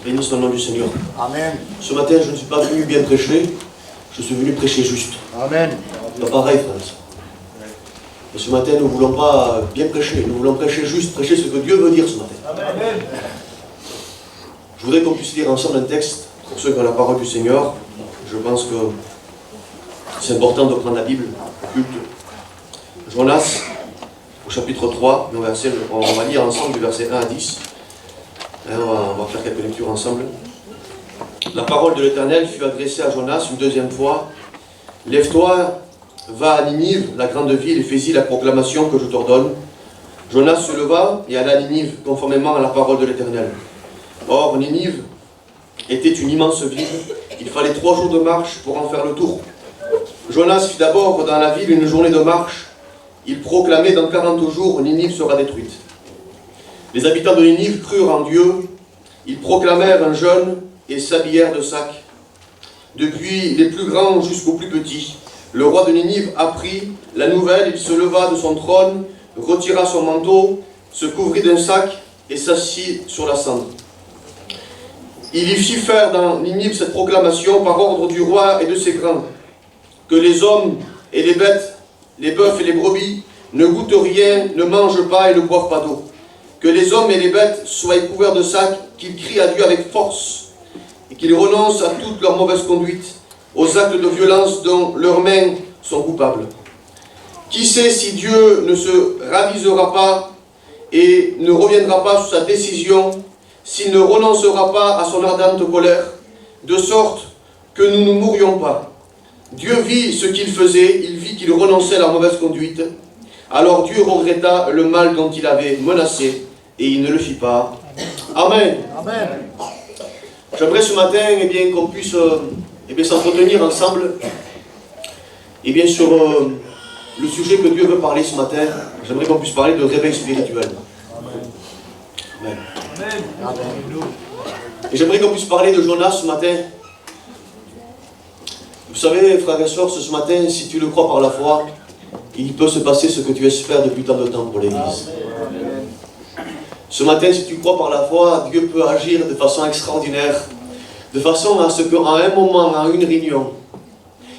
Béni soit le nom du Seigneur. Amen. Ce matin, je ne suis pas venu bien prêcher, je suis venu prêcher juste. Amen. Pas pareil, frère. Et ce matin, nous ne voulons pas bien prêcher, nous voulons prêcher juste, prêcher ce que Dieu veut dire ce matin. Amen. Je voudrais qu'on puisse lire ensemble un texte, pour ceux qui ont la parole du Seigneur. Je pense que c'est important de prendre la Bible au culte. Jonas, au chapitre 3, on va lire ensemble du verset 1 à 10. On va faire quelques lectures ensemble. La parole de l'Éternel fut adressée à Jonas une deuxième fois. Lève-toi, va à Ninive, la grande ville, et fais-y la proclamation que je t'ordonne. Jonas se leva et alla à Ninive, conformément à la parole de l'Éternel. Or, Ninive était une immense ville. Il fallait 3 jours de marche pour en faire le tour. Jonas fit d'abord dans la ville une journée de marche. Il proclamait dans 40 jours, Ninive sera détruite. Les habitants de Ninive crurent en Dieu. Ils proclamèrent un jeûne et s'habillèrent de sacs. Depuis les plus grands jusqu'aux plus petits, le roi de Ninive apprit la nouvelle. Il se leva de son trône, retira son manteau, se couvrit d'un sac et s'assit sur la cendre. Il y fit faire dans Ninive cette proclamation par ordre du roi et de ses grands, que les hommes et les bêtes, les bœufs et les brebis, ne goûtent rien, ne mangent pas et ne boivent pas d'eau. Que les hommes et les bêtes soient couverts de sacs, qu'ils crient à Dieu avec force, et qu'ils renoncent à toute leur mauvaise conduite, aux actes de violence dont leurs mains sont coupables. Qui sait si Dieu ne se ravisera pas et ne reviendra pas sur sa décision, s'il ne renoncera pas à son ardente colère, de sorte que nous ne mourions pas. Dieu vit ce qu'il faisait, il vit qu'il renonçait à la mauvaise conduite. Alors Dieu regretta le mal dont il avait menacé, et il ne le fit pas. Amen. Amen. J'aimerais ce matin qu'on puisse s'entretenir ensemble sur le sujet que Dieu veut parler ce matin. J'aimerais qu'on puisse parler de réveil spirituel. Amen. Amen. Et j'aimerais qu'on puisse parler de Jonas ce matin. Vous savez, frères et sœurs, ce matin, si tu le crois par la foi, il peut se passer ce que tu espères depuis tant de temps pour l'Église. Ce matin, si tu crois par la foi, Dieu peut agir de façon extraordinaire, de façon à ce qu'à un moment, à une réunion,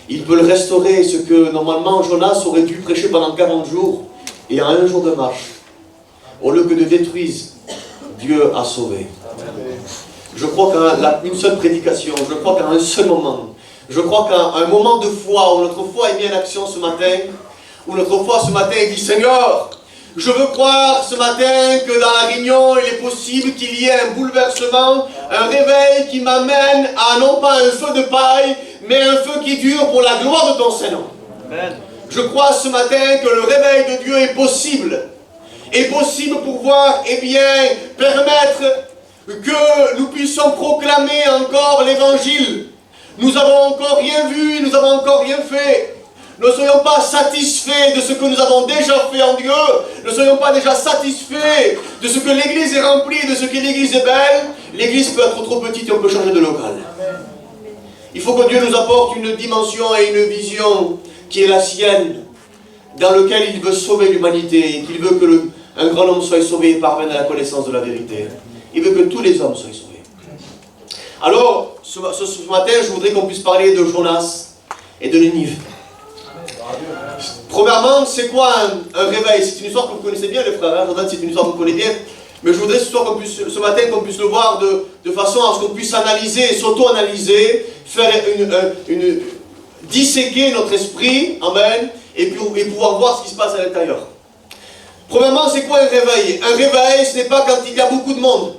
il peut le restaurer, ce que normalement Jonas aurait dû prêcher pendant 40 jours, et à un jour de marche, au lieu que de détruire, Dieu a sauvé. Je crois qu'à une seule prédication, je crois qu'à un seul moment, je crois qu'à un moment de foi, où notre foi est mise en action ce matin, où notre foi ce matin dit, Seigneur, je veux croire ce matin que dans la réunion, il est possible qu'il y ait un bouleversement, un réveil qui m'amène à non pas un feu de paille, mais un feu qui dure pour la gloire de ton Seigneur. Je crois ce matin que le réveil de Dieu est possible pour pouvoir, permettre que nous puissions proclamer encore l'évangile. Nous n'avons encore rien vu, nous n'avons encore rien fait. Ne soyons pas satisfaits de ce que nous avons déjà fait en Dieu. Ne soyons pas déjà satisfaits de ce que l'Église est remplie, de ce que l'Église est belle. L'Église peut être trop petite et on peut changer de local. Il faut que Dieu nous apporte une dimension et une vision qui est la sienne, dans laquelle il veut sauver l'humanité, et qu'il veut que un grand nombre soit sauvé et parvienne à la connaissance de la vérité. Il veut que tous les hommes soient sauvés. Alors, ce matin, je voudrais qu'on puisse parler de Jonas et de Ninive. Premièrement, c'est quoi un réveil? C'est une histoire que vous connaissez bien, les frères. C'est une histoire que vous connaissez bien. Mais je voudrais ce matin qu'on puisse le voir de façon à ce qu'on puisse analyser, s'auto-analyser, faire disséquer notre esprit, amen, et pouvoir voir ce qui se passe à l'intérieur. Premièrement, c'est quoi un réveil? Un réveil, ce n'est pas quand il y a beaucoup de monde.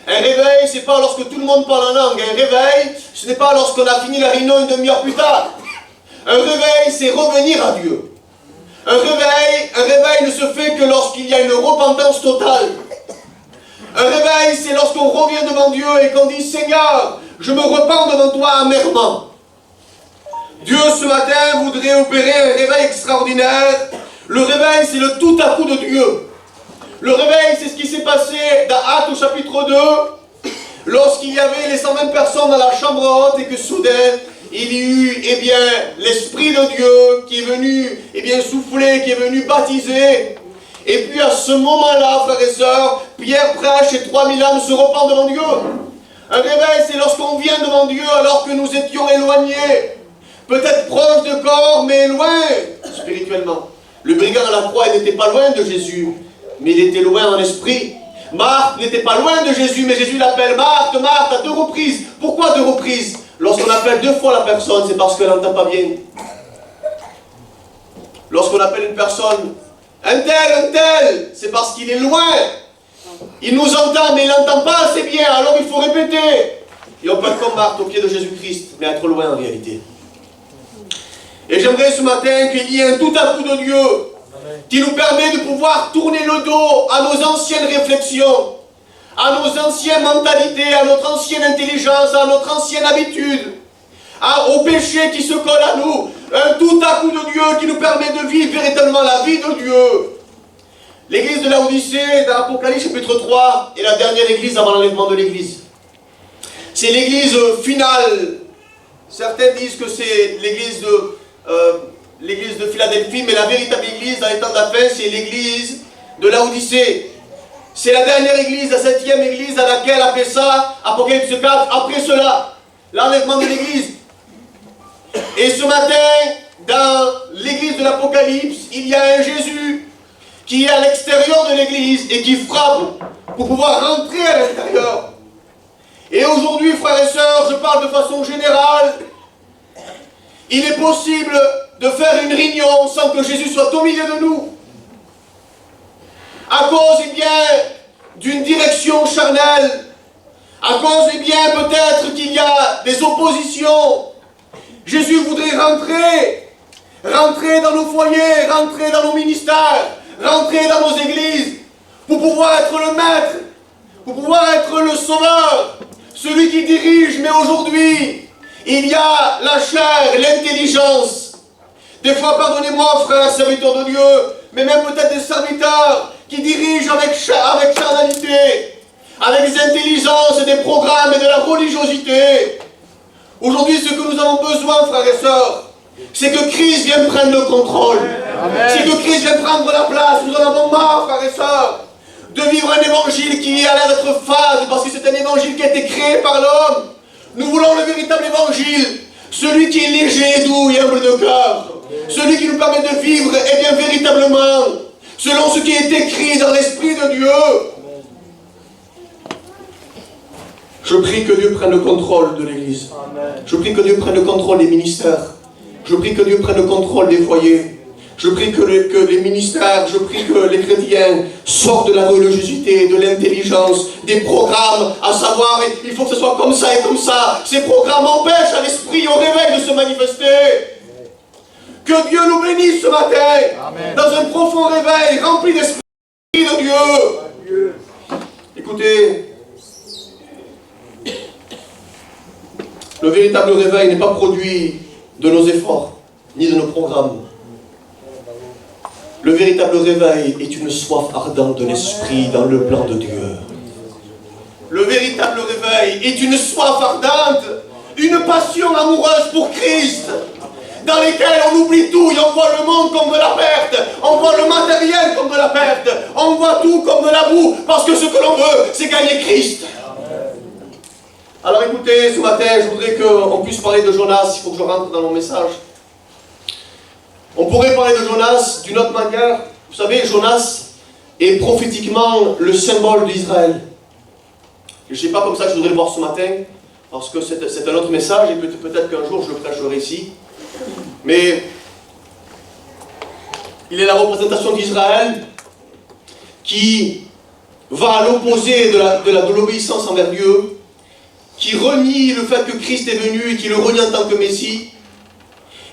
Un réveil, ce n'est pas lorsque tout le monde parle en langue. Un réveil, ce n'est pas lorsqu'on a fini la réunion une demi-heure plus tard. Un réveil, c'est revenir à Dieu. Un réveil ne se fait que lorsqu'il y a une repentance totale. Un réveil, c'est lorsqu'on revient devant Dieu et qu'on dit, Seigneur, je me repens devant toi amèrement. Dieu, ce matin, voudrait opérer un réveil extraordinaire. Le réveil, c'est le tout à coup de Dieu. Le réveil, c'est ce qui s'est passé dans Actes au chapitre 2, lorsqu'il y avait les 120 personnes dans la chambre haute et que soudain, il y eut, l'Esprit de Dieu qui est venu, souffler, qui est venu baptiser. Et puis à ce moment-là, frères et sœurs, Pierre prêche et 3000 âmes se repentent devant Dieu. Un réveil, c'est lorsqu'on vient devant Dieu alors que nous étions éloignés. Peut-être proches de corps, mais loin spirituellement. Le brigand à la croix, il n'était pas loin de Jésus, mais il était loin en esprit. Marthe n'était pas loin de Jésus, mais Jésus l'appelle Marthe, Marthe, à 2 reprises. Pourquoi 2 reprises? Lorsqu'on appelle 2 fois la personne, c'est parce qu'elle n'entend pas bien. Lorsqu'on appelle une personne, un tel, c'est parce qu'il est loin. Il nous entend, mais il n'entend pas assez bien, alors il faut répéter. Et on peut être comme Marthe au pied de Jésus-Christ, mais être loin en réalité. Et j'aimerais ce matin qu'il y ait un tout à coup de Dieu qui nous permet de pouvoir tourner le dos à nos anciennes réflexions, à nos anciennes mentalités, à notre ancienne intelligence, à notre ancienne habitude, au péché qui se colle à nous. Un tout à coup de Dieu qui nous permet de vivre véritablement la vie de Dieu. L'église de Laodicée, dans l'Apocalypse chapitre 3, est la dernière église avant l'enlèvement de l'église. C'est l'église finale. Certains disent que c'est l'église de Philadelphie, mais la véritable église dans les temps de la fin, c'est l'église de Laodicée. C'est la dernière église, la 7e église à laquelle appelle ça, Apocalypse 4, après cela, l'enlèvement de l'église. Et ce matin, dans l'église de l'Apocalypse, il y a un Jésus qui est à l'extérieur de l'église et qui frappe pour pouvoir rentrer à l'intérieur. Et aujourd'hui, frères et sœurs, je parle de façon générale, il est possible de faire une réunion sans que Jésus soit au milieu de nous. À cause, eh bien, d'une direction charnelle. À cause, eh bien, peut-être qu'il y a des oppositions. Jésus voudrait rentrer dans nos foyers, rentrer dans nos ministères, rentrer dans nos églises, pour pouvoir être le maître, pour pouvoir être le sauveur, celui qui dirige. Mais aujourd'hui, il y a la chair, l'intelligence. Des fois, pardonnez-moi, frères, serviteurs de Dieu, mais même peut-être des serviteurs qui dirigent avec charnalité, avec des intelligences, des programmes et de la religiosité. Aujourd'hui, ce que nous avons besoin, frères et sœurs, c'est que Christ vienne prendre le contrôle. C'est que Christ vienne prendre la place. Nous en avons marre, frères et sœurs, de vivre un évangile qui a l'air d'être fade, parce que c'est un évangile qui a été créé par l'homme. Nous voulons le véritable évangile, celui qui est léger, doux et humble de cœur, celui qui nous permet de vivre, et bien véritablement, selon ce qui est écrit dans l'Esprit de Dieu. Je prie que Dieu prenne le contrôle de l'Église. Je prie que Dieu prenne le contrôle des ministères. Je prie que Dieu prenne le contrôle des foyers. Je prie que les ministères, je prie que les chrétiens sortent de la religiosité, de l'intelligence, des programmes, à savoir, il faut que ce soit comme ça et comme ça. Ces programmes empêchent à l'esprit et au réveil de se manifester. Que Dieu nous bénisse ce matin, Amen, dans un profond réveil, rempli d'esprit de Dieu. Écoutez, le véritable réveil n'est pas produit de nos efforts, ni de nos programmes. Le véritable réveil est une soif ardente de l'esprit dans le plan de Dieu. Le véritable réveil est une soif ardente, une passion amoureuse pour Christ, dans lesquelles on oublie tout et on voit le monde comme de la perte, on voit le matériel comme de la perte, on voit tout comme de la boue, parce que ce que l'on veut, c'est gagner Christ. Alors écoutez, ce matin, je voudrais qu'on puisse parler de Jonas. Il faut que je rentre dans mon message. On pourrait parler de Jonas d'une autre manière. Vous savez, Jonas est prophétiquement le symbole d'Israël. Je ne sais pas comme ça que je voudrais le voir ce matin, parce que c'est un autre message, et peut-être qu'un jour je le prêcherai ici. Mais il est la représentation d'Israël qui va à l'opposé de l'obéissance envers Dieu, qui renie le fait que Christ est venu et qui le renie en tant que Messie.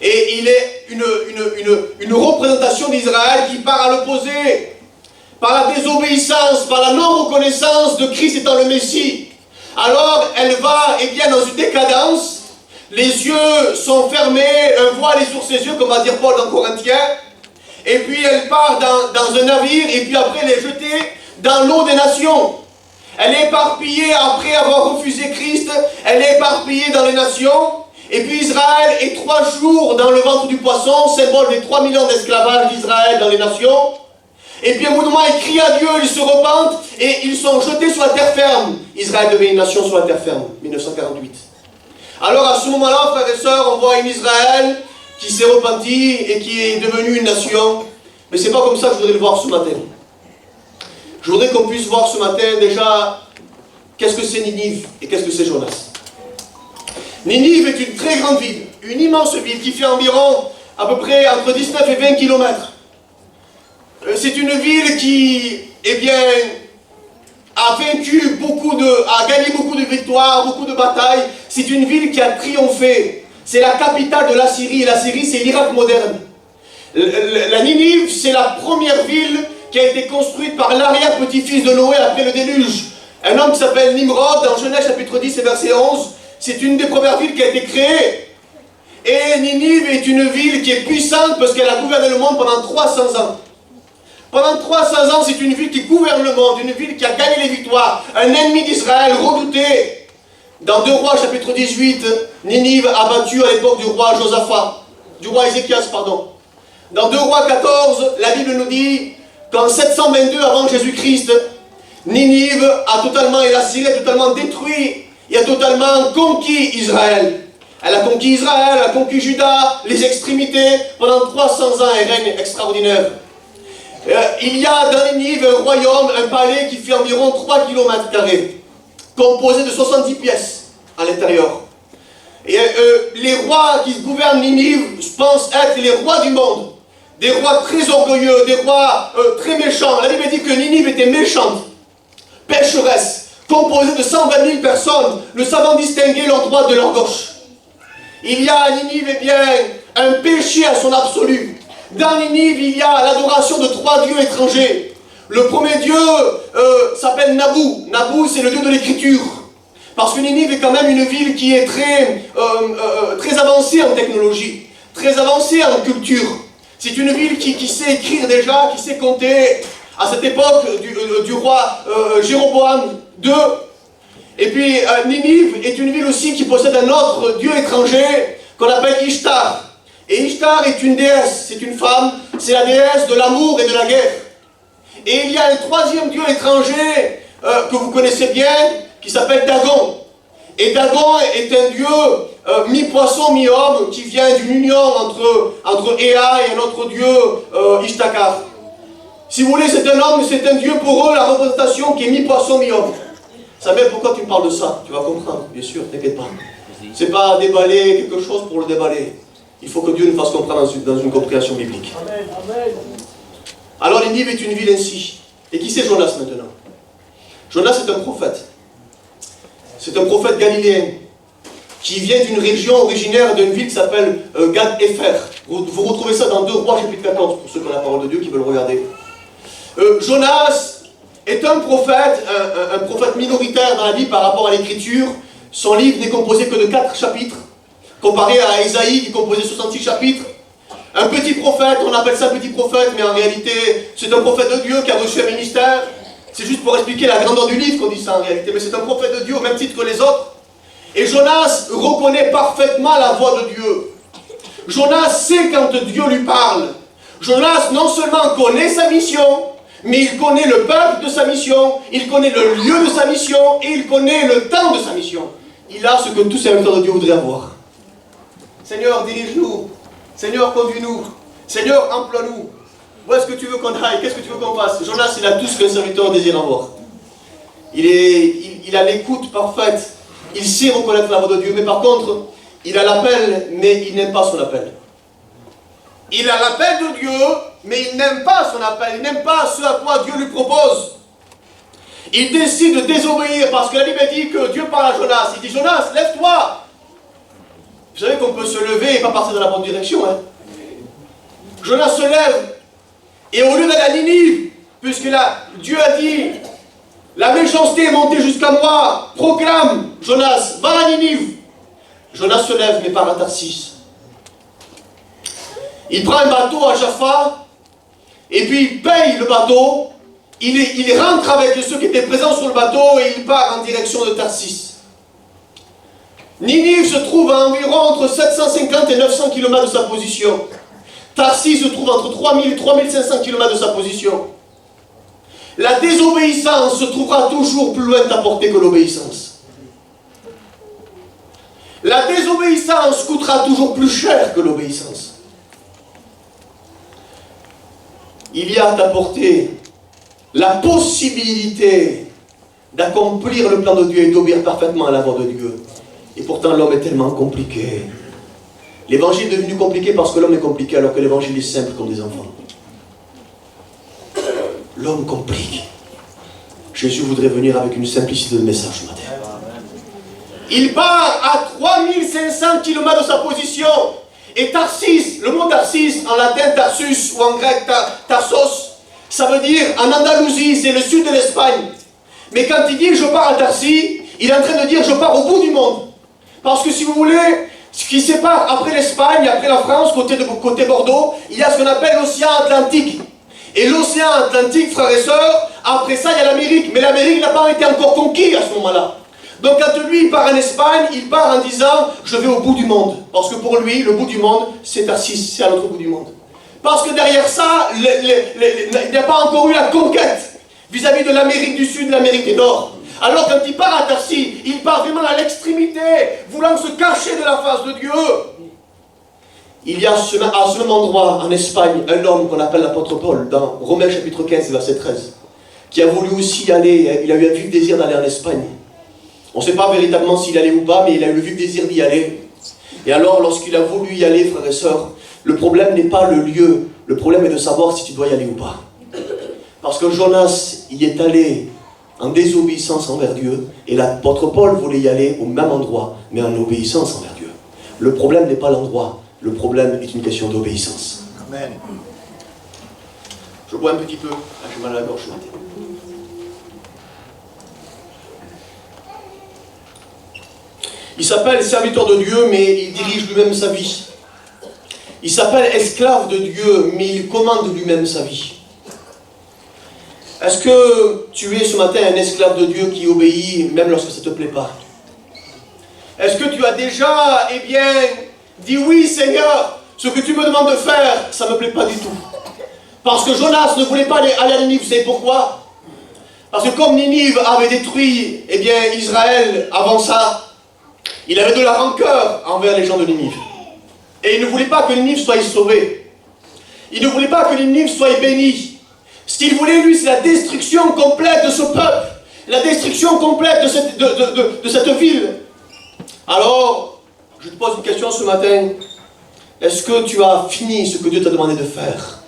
Et il est une représentation d'Israël qui part à l'opposé, par la désobéissance, par la non-reconnaissance de Christ étant le Messie. Alors elle va, eh bien, dans une décadence, les yeux sont fermés, un voile est sur ses yeux, comme va dire Paul dans Corinthiens, et puis elle part dans un navire, et puis après elle est jetée dans l'eau des nations. Elle est éparpillée après avoir refusé Christ, elle est éparpillée dans les nations, et puis Israël est 3 jours dans le ventre du poisson, symbole des 3 millions d'esclavages d'Israël dans les nations. Et puis à un moment, ils crient à Dieu, ils se repentent, et ils sont jetés sur la terre ferme. Israël devient une nation sur la terre ferme, 1948. Alors à ce moment-là, frères et sœurs, on voit une Israël qui s'est repentie et qui est devenue une nation. Mais ce n'est pas comme ça que je voudrais le voir ce matin. Je voudrais qu'on puisse voir ce matin déjà qu'est-ce que c'est Ninive et qu'est-ce que c'est Jonas. Ninive est une très grande ville, une immense ville qui fait environ à peu près entre 19 et 20 km. C'est une ville qui, eh bien, a gagné beaucoup de victoires, beaucoup de batailles. C'est une ville qui a triomphé. C'est la capitale de la Syrie. Et la Syrie, c'est l'Irak moderne. La Ninive, c'est la première ville qui a été construite par l'arrière-petit-fils de Noé après le déluge. Un homme qui s'appelle Nimrod, dans Genèse chapitre 10 et verset 11. C'est une des premières villes qui a été créée. Et Ninive est une ville qui est puissante parce qu'elle a gouverné le monde pendant 300 ans. Pendant 300 ans, c'est une ville qui gouverne le monde, une ville qui a gagné les victoires. Un ennemi d'Israël redouté. Dans 2 Rois, chapitre 18, Ninive a battu à l'époque du roi du roi Ézéchias, pardon. Dans 2 Rois 14, la Bible nous dit qu'en 722 avant Jésus-Christ, Ninive et la Syrie a totalement détruit et a totalement conquis Israël. Elle a conquis Israël, elle a conquis Juda, les extrémités. Pendant 300 ans, un règne extraordinaire. Il y a dans Ninive un royaume, un palais qui fait environ 3 km², composé de 70 pièces à l'intérieur. Et les rois qui gouvernent Ninive pensent être les rois du monde. Des rois très orgueilleux, des rois très méchants. La Bible dit que Ninive était méchante, pécheresse, composée de 120 000 personnes, ne savant distinguer leur droite de leur gauche. Il y a à Ninive, eh bien, un péché à son absolu. Dans Ninive, il y a l'adoration de 3 dieux étrangers. Le premier dieu s'appelle Nabu. Nabu, c'est le dieu de l'écriture. Parce que Ninive est quand même une ville qui est très avancée en technologie, très avancée en culture. C'est une ville qui sait écrire déjà, qui sait compter. À cette époque du roi Jéroboam II. Et puis Ninive est une ville aussi qui possède un autre dieu étranger qu'on appelle Ishtar. Et Ishtar est une déesse, c'est une femme, c'est la déesse de l'amour et de la guerre. Et il y a un troisième dieu étranger que vous connaissez bien, qui s'appelle Dagon. Et Dagon est un dieu mi-poisson, mi-homme, qui vient d'une union entre Ea et un autre dieu, Ishtakar. Si vous voulez, c'est un homme, c'est un dieu pour eux, la représentation qui est mi-poisson, mi-homme. Savez pourquoi tu me parles de ça? Tu vas comprendre, bien sûr, t'inquiète pas. C'est pas déballer quelque chose pour le déballer. Il faut que Dieu nous fasse comprendre dans une compréhension biblique. Amen, amen. Alors Ninive est une ville ainsi. Et qui c'est Jonas maintenant? Jonas est un prophète. C'est un prophète galiléen qui vient d'une région originaire d'une ville qui s'appelle Gad-Epher. Vous retrouvez ça dans 2 Rois chapitre 14 pour ceux qui ont la parole de Dieu qui veulent regarder. Jonas est un prophète minoritaire dans la Bible par rapport à l'écriture. Son livre n'est composé que de 4 chapitres, comparé à Ésaïe qui composait 66 chapitres. Un petit prophète, on appelle ça un petit prophète, mais en réalité, c'est un prophète de Dieu qui a reçu un ministère. C'est juste pour expliquer la grandeur du livre qu'on dit ça en réalité, mais c'est un prophète de Dieu au même titre que les autres. Et Jonas reconnaît parfaitement la voix de Dieu. Jonas sait quand Dieu lui parle. Jonas non seulement connaît sa mission, mais il connaît le peuple de sa mission, il connaît le lieu de sa mission, et il connaît le temps de sa mission. Il a ce que tous serviteurs de Dieu voudraient avoir. Seigneur, dirige-nous. Seigneur, conduis-nous. Seigneur, emploie-nous. Où est-ce que tu veux qu'on aille? Qu'est-ce que tu veux qu'on fasse? Jonas, il a tout ce qu'un serviteur désire avoir. Il a l'écoute parfaite. Il sait reconnaître la voix de Dieu, mais par contre, il a l'appel, mais il n'aime pas son appel. Il a l'appel de Dieu, mais il n'aime pas son appel, il n'aime pas ce à quoi Dieu lui propose. Il décide de désobéir parce que la Bible dit que Dieu parle à Jonas. Il dit, Jonas, lève-toi. Vous savez qu'on peut se lever et pas partir dans la bonne direction. Hein? Jonas se lève et au lieu d'aller à Ninive, puisque là, Dieu a dit, la méchanceté est montée jusqu'à moi, proclame, Jonas, va à Ninive. Jonas se lève mais part à Tarsis. Il prend un bateau à Jaffa, et puis il paye le bateau, il rentre avec ceux qui étaient présents sur le bateau, et il part en direction de Tarsis. Ninive se trouve à environ entre 750 et 900 km de sa position. Tarsis se trouve entre 3000 et 3500 km de sa position. La désobéissance se trouvera toujours plus loin de ta portée que l'obéissance. La désobéissance coûtera toujours plus cher que l'obéissance. Il y a à ta portée la possibilité d'accomplir le plan de Dieu et d'obéir parfaitement à la voix de Dieu. Et pourtant l'homme est tellement compliqué. L'évangile est devenu compliqué parce que l'homme est compliqué alors que l'évangile est simple comme des enfants. L'homme complique. Jésus voudrait venir avec une simplicité de message ce matin. Il part à 3500 km de sa position. Et Tarsis, le mot Tarsis, en latin Tarsus ou en grec Tarsos, ça veut dire en Andalousie, c'est le sud de l'Espagne. Mais quand il dit je pars à Tarsis, il est en train de dire je pars au bout du monde. Parce que si vous voulez, ce qui sépare après l'Espagne, après la France, côté Bordeaux, il y a ce qu'on appelle l'océan Atlantique. Et l'océan Atlantique, frères et sœurs, après ça il y a l'Amérique. Mais l'Amérique n'a pas été encore conquise à ce moment-là. Donc quand lui il part en Espagne, il part en disant je vais au bout du monde. Parce que pour lui, le bout du monde, c'est Tarsis, c'est à l'autre bout du monde. Parce que derrière ça, il n'y a pas encore eu la conquête vis-à-vis de l'Amérique du Sud et de l'Amérique du Nord. Alors quand il part à Tarsis, il part vraiment à l'extrémité, voulant se cacher de la face de Dieu. Il y a à ce même endroit, en Espagne, un homme qu'on appelle l'apôtre Paul, dans Romains chapitre 15, verset 13, qui a voulu aussi y aller, il a eu un vif désir d'aller en Espagne. On ne sait pas véritablement s'il allait ou pas, mais il a eu le vif désir d'y aller. Et alors, lorsqu'il a voulu y aller, frères et sœurs, le problème n'est pas le lieu, le problème est de savoir si tu dois y aller ou pas. Parce que Jonas y est allé en désobéissance envers Dieu, et l'apôtre Paul voulait y aller au même endroit, mais en obéissance envers Dieu. Le problème n'est pas l'endroit, le problème est une question d'obéissance. Amen. Je bois un petit peu, j'ai mal à la gorge ce matin. Il s'appelle serviteur de Dieu, mais il dirige lui-même sa vie. Il s'appelle esclave de Dieu, mais il commande lui-même sa vie. Est-ce que tu es ce matin un esclave de Dieu qui obéit même lorsque ça ne te plaît pas? Est-ce que tu as déjà, dit oui Seigneur, ce que tu me demandes de faire, ça ne me plaît pas du tout? Parce que Jonas ne voulait pas aller à Ninive, vous savez pourquoi? Parce que comme Ninive avait détruit, Israël avant ça, il avait de la rancœur envers les gens de Ninive. Et il ne voulait pas que Ninive soit sauvé. Il ne voulait pas que Ninive soit bénie. Ce qu'il voulait, lui, c'est la destruction complète de ce peuple. La destruction complète de cette ville. Alors, je te pose une question ce matin. Est-ce que tu as fini ce que Dieu t'a demandé de faire?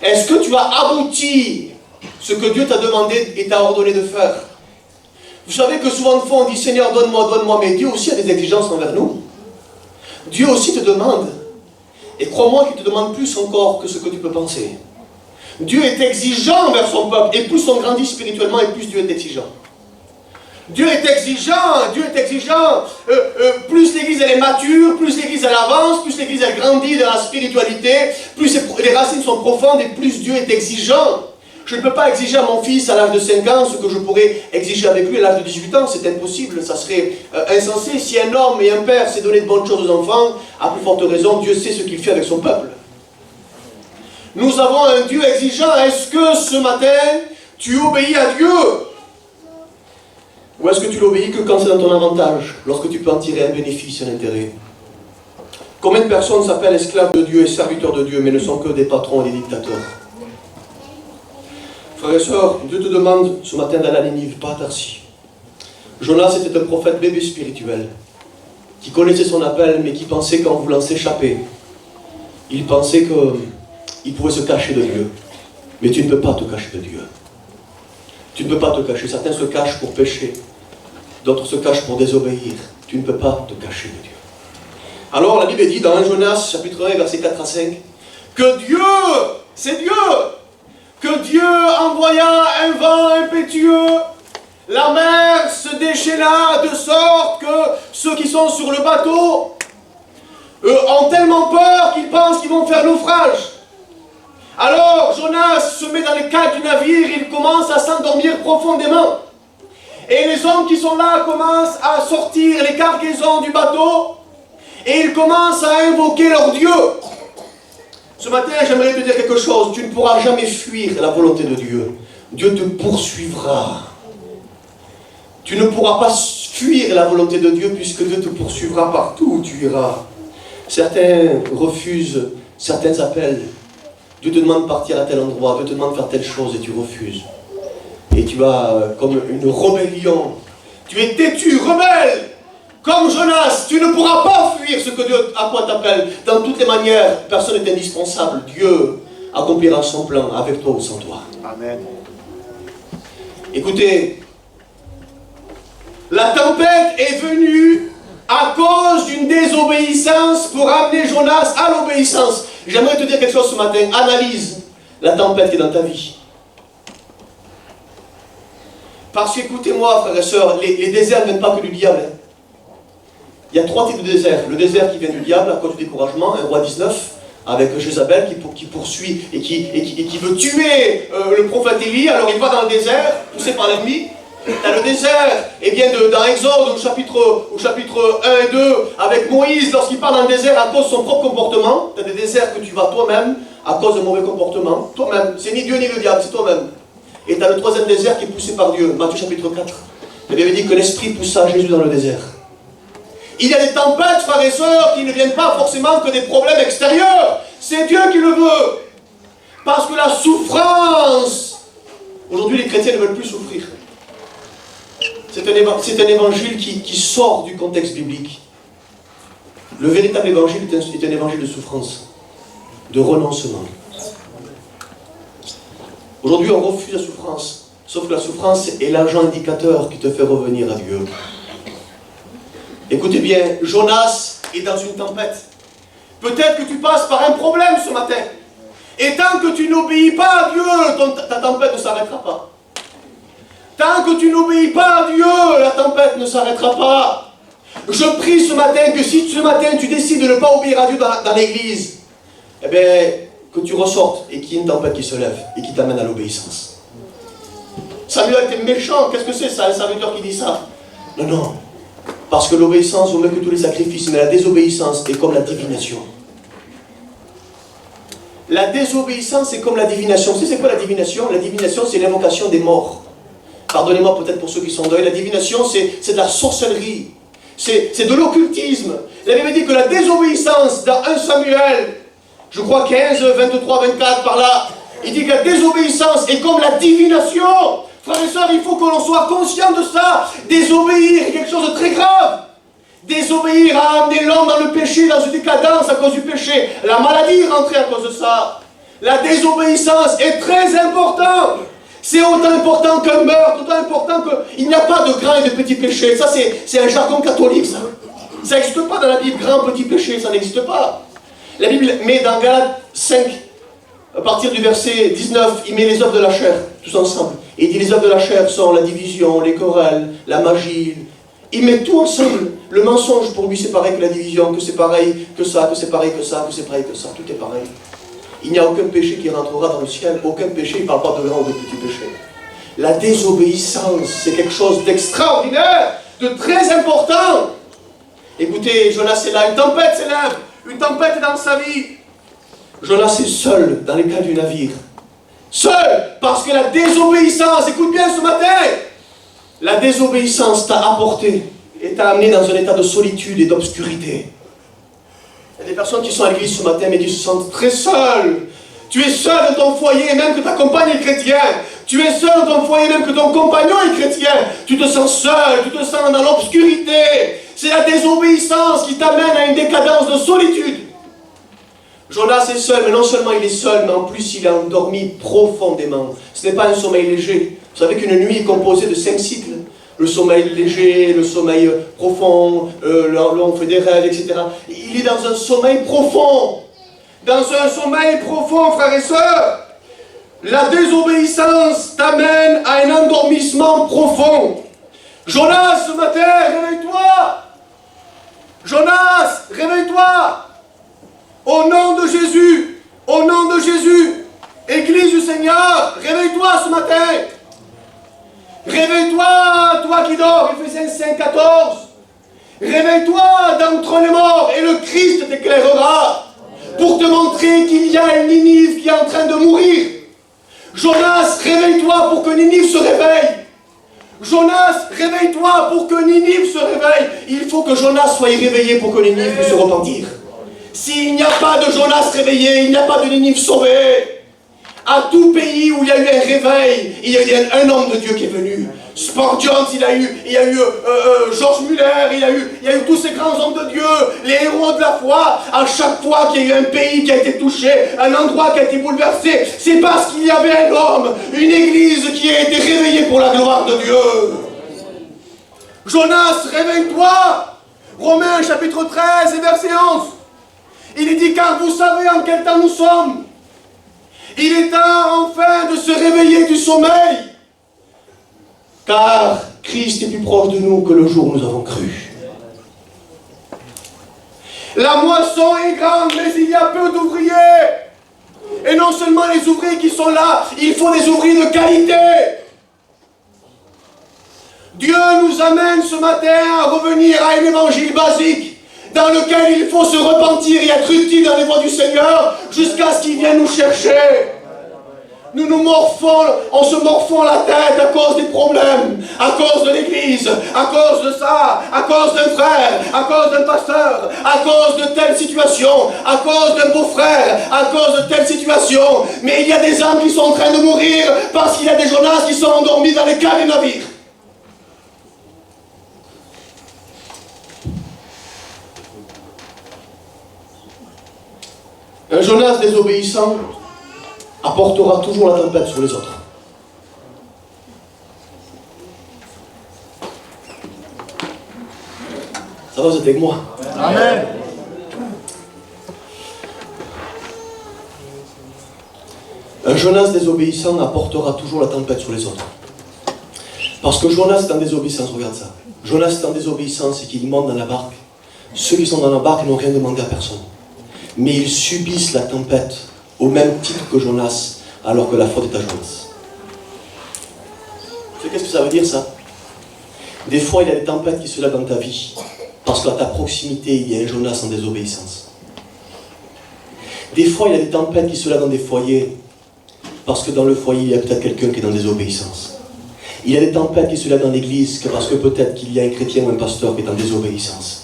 Est-ce que tu as abouti ce que Dieu t'a demandé et t'a ordonné de faire? Vous savez que souvent de fois on dit Seigneur donne-moi, donne-moi, mais Dieu aussi a des exigences envers nous. Dieu aussi te demande. Et crois-moi qu'il te demande plus encore que ce que tu peux penser. Dieu est exigeant envers son peuple, et plus on grandit spirituellement, et plus Dieu est exigeant. Dieu est exigeant, plus l'église elle est mature, plus l'église elle avance, plus l'église elle grandit dans la spiritualité, plus les racines sont profondes, et plus Dieu est exigeant. Je ne peux pas exiger à mon fils à l'âge de 5 ans ce que je pourrais exiger avec lui à l'âge de 18 ans, c'est impossible, ça serait insensé. Si un homme et un père sait donner de bonnes choses aux enfants, à plus forte raison, Dieu sait ce qu'il fait avec son peuple. Nous avons un Dieu exigeant. Est-ce que ce matin, tu obéis à Dieu? Ou est-ce que tu l'obéis que quand c'est dans ton avantage, lorsque tu peux en tirer un bénéfice, un intérêt? Combien de personnes s'appellent esclaves de Dieu et serviteurs de Dieu, mais ne sont que des patrons et des dictateurs? Frères et sœurs, Dieu te demande ce matin d'aller à Ninive, pas à Tarsis. Jonas était un prophète bébé spirituel, qui connaissait son appel, mais qui pensait qu'en voulant s'échapper, il pensait qu'il pouvait se cacher de Dieu. Mais tu ne peux pas te cacher de Dieu. Tu ne peux pas te cacher. Certains se cachent pour pécher, d'autres se cachent pour désobéir. Tu ne peux pas te cacher de Dieu. Alors la Bible dit dans 1 Jonas, chapitre 1, versets 4 à 5, que Dieu, c'est Dieu, que Dieu envoya un vent impétueux, la mer se déchaîna de sorte que ceux qui sont sur le bateau ont tellement peur qu'ils pensent qu'ils vont faire naufrage. Alors Jonas se met dans les cales du navire, il commence à s'endormir profondément. Et les hommes qui sont là commencent à sortir les cargaisons du bateau et ils commencent à invoquer leur Dieu. Ce matin, j'aimerais te dire quelque chose. Tu ne pourras jamais fuir la volonté de Dieu. Dieu te poursuivra. Tu ne pourras pas fuir la volonté de Dieu puisque Dieu te poursuivra partout où tu iras. Certains refusent certains appels. Dieu te demande de partir à tel endroit, Dieu te demande de faire telle chose et tu refuses. Et tu as comme une rébellion. Tu es têtu, rebelle. Comme Jonas, tu ne pourras pas fuir ce que Dieu à quoi t'appelle. Dans toutes les manières, personne n'est indispensable. Dieu accomplira son plan avec toi ou sans toi. Amen. Écoutez, la tempête est venue à cause d'une désobéissance pour amener Jonas à l'obéissance. J'aimerais te dire quelque chose ce matin. Analyse la tempête qui est dans ta vie. Parce qu'écoutez-moi, frères et sœurs, les déserts ne viennent pas que du diable. Hein. Il y a 3 types de déserts. Le désert qui vient du diable à cause du découragement, 1 roi 19, avec Jézabel qui poursuit et qui veut tuer le prophète Élie. Alors il va dans le désert, poussé par l'ennemi. Dans le désert, et bien dans Exode au chapitre 1 et 2, avec Moïse, lorsqu'il part dans le désert à cause de son propre comportement. Tu as des déserts que tu vas toi-même à cause de mauvais comportement. Toi-même, c'est ni Dieu ni le diable, c'est toi-même. Et tu as le 3e désert qui est poussé par Dieu, Matthieu chapitre 4. La Bible dit que l'Esprit poussa Jésus dans le désert. Il y a des tempêtes, frères et sœurs, qui ne viennent pas forcément que des problèmes extérieurs. C'est Dieu qui le veut. Parce que la souffrance, aujourd'hui les chrétiens ne veulent plus souffrir. C'est un évangile qui sort du contexte biblique. Le véritable évangile est un évangile de souffrance, de renoncement. Aujourd'hui, on refuse la souffrance. Sauf que la souffrance est l'agent indicateur qui te fait revenir à Dieu. Écoutez bien, Jonas est dans une tempête. Peut-être que tu passes par un problème ce matin. Et tant que tu n'obéis pas à Dieu, ta tempête ne s'arrêtera pas. Tant que tu n'obéis pas à Dieu, la tempête ne s'arrêtera pas. Je prie ce matin que si ce matin tu décides de ne pas obéir à Dieu dans l'église, eh bien, que tu ressortes et qu'il y ait une tempête qui se lève et qui t'amène à l'obéissance. Samuel était méchant, qu'est-ce que c'est ça, un serviteur qui dit ça? Non, non. Parce que l'obéissance vaut mieux que tous les sacrifices, mais la désobéissance est comme la divination. La désobéissance est comme la divination. Vous savez c'est quoi la divination? La divination, c'est l'invocation des morts. Pardonnez-moi peut-être pour ceux qui sont en deuil. La divination, c'est de la sorcellerie. C'est de l'occultisme. La Bible dit que la désobéissance, dans 1 Samuel, je crois 15, 23, 24, par là, il dit que la désobéissance est comme la divination. Frères et sœurs, il faut que l'on soit conscient de ça. Désobéir est quelque chose de très grave. Désobéir a amené l'homme dans le péché, dans une décadence à cause du péché. La maladie est rentrée à cause de ça. La désobéissance est très importante. C'est autant important qu'un meurtre, autant important qu'il n'y a pas de grands et de petits péchés. Ça, c'est un jargon catholique, ça. Ça n'existe pas dans la Bible, grand, petit péché, ça n'existe pas. La Bible met dans Galates 5, à partir du verset 19, il met les œuvres de la chair, tous ensemble. Et il dit les œuvres de la chair sont la division, les querelles, la magie. Il met tout ensemble. Le mensonge, pour lui, c'est pareil que la division, que c'est pareil que ça, que c'est pareil que ça, que c'est pareil que ça. Tout est pareil. Il n'y a aucun péché qui rentrera dans le ciel. Aucun péché, il ne parle pas de grand ou de petit péché. La désobéissance, c'est quelque chose d'extraordinaire, de très important. Écoutez, Jonas est là, une tempête s'élève, une tempête est dans sa vie. Jonas est seul dans les cales du navire. Seul, parce que la désobéissance, écoute bien ce matin, la désobéissance t'a apporté et t'a amené dans un état de solitude et d'obscurité. Il y a des personnes qui sont à l'église ce matin mais qui se sentent très seules. Tu es seul dans ton foyer, même que ta compagne est chrétienne. Tu es seul dans ton foyer, même que ton compagnon est chrétien. Tu te sens seul, tu te sens dans l'obscurité. C'est la désobéissance qui t'amène à une décadence de solitude. Jonas est seul, mais non seulement il est seul, mais en plus il a endormi profondément. Ce n'est pas un sommeil léger. Vous savez qu'une nuit est composée de 5 cycles. Le sommeil léger, le sommeil profond, là on fait des rêves, etc. Il est dans un sommeil profond. Dans un sommeil profond, frères et sœurs. La désobéissance t'amène à un endormissement profond. Jonas, ce matin, réveille-toi. Jonas, réveille-toi. Au nom de Jésus, au nom de Jésus, Église du Seigneur, réveille-toi ce matin. Réveille-toi, toi qui dors, Éphésiens 5, 14. Réveille-toi d'entre les morts et le Christ t'éclairera pour te montrer qu'il y a une Ninive qui est en train de mourir. Jonas, réveille-toi pour que Ninive se réveille. Jonas, réveille-toi pour que Ninive se réveille. Il faut que Jonas soit réveillé pour que Ninive puisse se repentir. S'il n'y a pas de Jonas réveillé, il n'y a pas de Ninive sauvée. À tout pays où il y a eu un réveil, il y a eu un homme de Dieu qui est venu. Spurgeon, il y a eu George Muller, il y a eu tous ces grands hommes de Dieu, les héros de la foi. À chaque fois qu'il y a eu un pays qui a été touché, un endroit qui a été bouleversé, c'est parce qu'il y avait un homme, une église qui a été réveillée pour la gloire de Dieu. Jonas, réveille-toi. Romains chapitre 13 et verset 11. Il est dit, car vous savez en quel temps nous sommes. Il est temps enfin de se réveiller du sommeil. Car Christ est plus proche de nous que le jour où nous avons cru. La moisson est grande, mais il y a peu d'ouvriers. Et non seulement les ouvriers qui sont là, il faut des ouvriers de qualité. Dieu nous amène ce matin à revenir à un évangile basique dans lequel il faut se repentir et être utile dans les voies du Seigneur jusqu'à ce qu'il vienne nous chercher. Nous nous morfons, on se morfond la tête à cause des problèmes, à cause de l'église, à cause de ça, à cause d'un frère, à cause d'un pasteur, à cause de telle situation, à cause d'un beau-frère, à cause de telle situation. Mais il y a des âmes qui sont en train de mourir parce qu'il y a des Jonas qui sont endormis dans les cales des navires. Un Jonas désobéissant apportera toujours la tempête sur les autres. Ça va, vous êtes avec moi? Amen. Un Jonas désobéissant apportera toujours la tempête sur les autres. Parce que Jonas est en désobéissance, regarde ça. Jonas est en désobéissance et qu'il monte dans la barque. Ceux qui sont dans la barque n'ont rien demandé à personne. Mais ils subissent la tempête au même titre que Jonas, alors que la faute est à Jonas. Tu sais qu'est-ce que ça veut dire, ça? Des fois, il y a des tempêtes qui se lèvent dans ta vie, parce qu'à ta proximité, il y a un Jonas en désobéissance. Des fois, il y a des tempêtes qui se lèvent dans des foyers, parce que dans le foyer, il y a peut-être quelqu'un qui est dans désobéissance. Il y a des tempêtes qui se lèvent dans l'église, parce que peut-être qu'il y a un chrétien ou un pasteur qui est en désobéissance.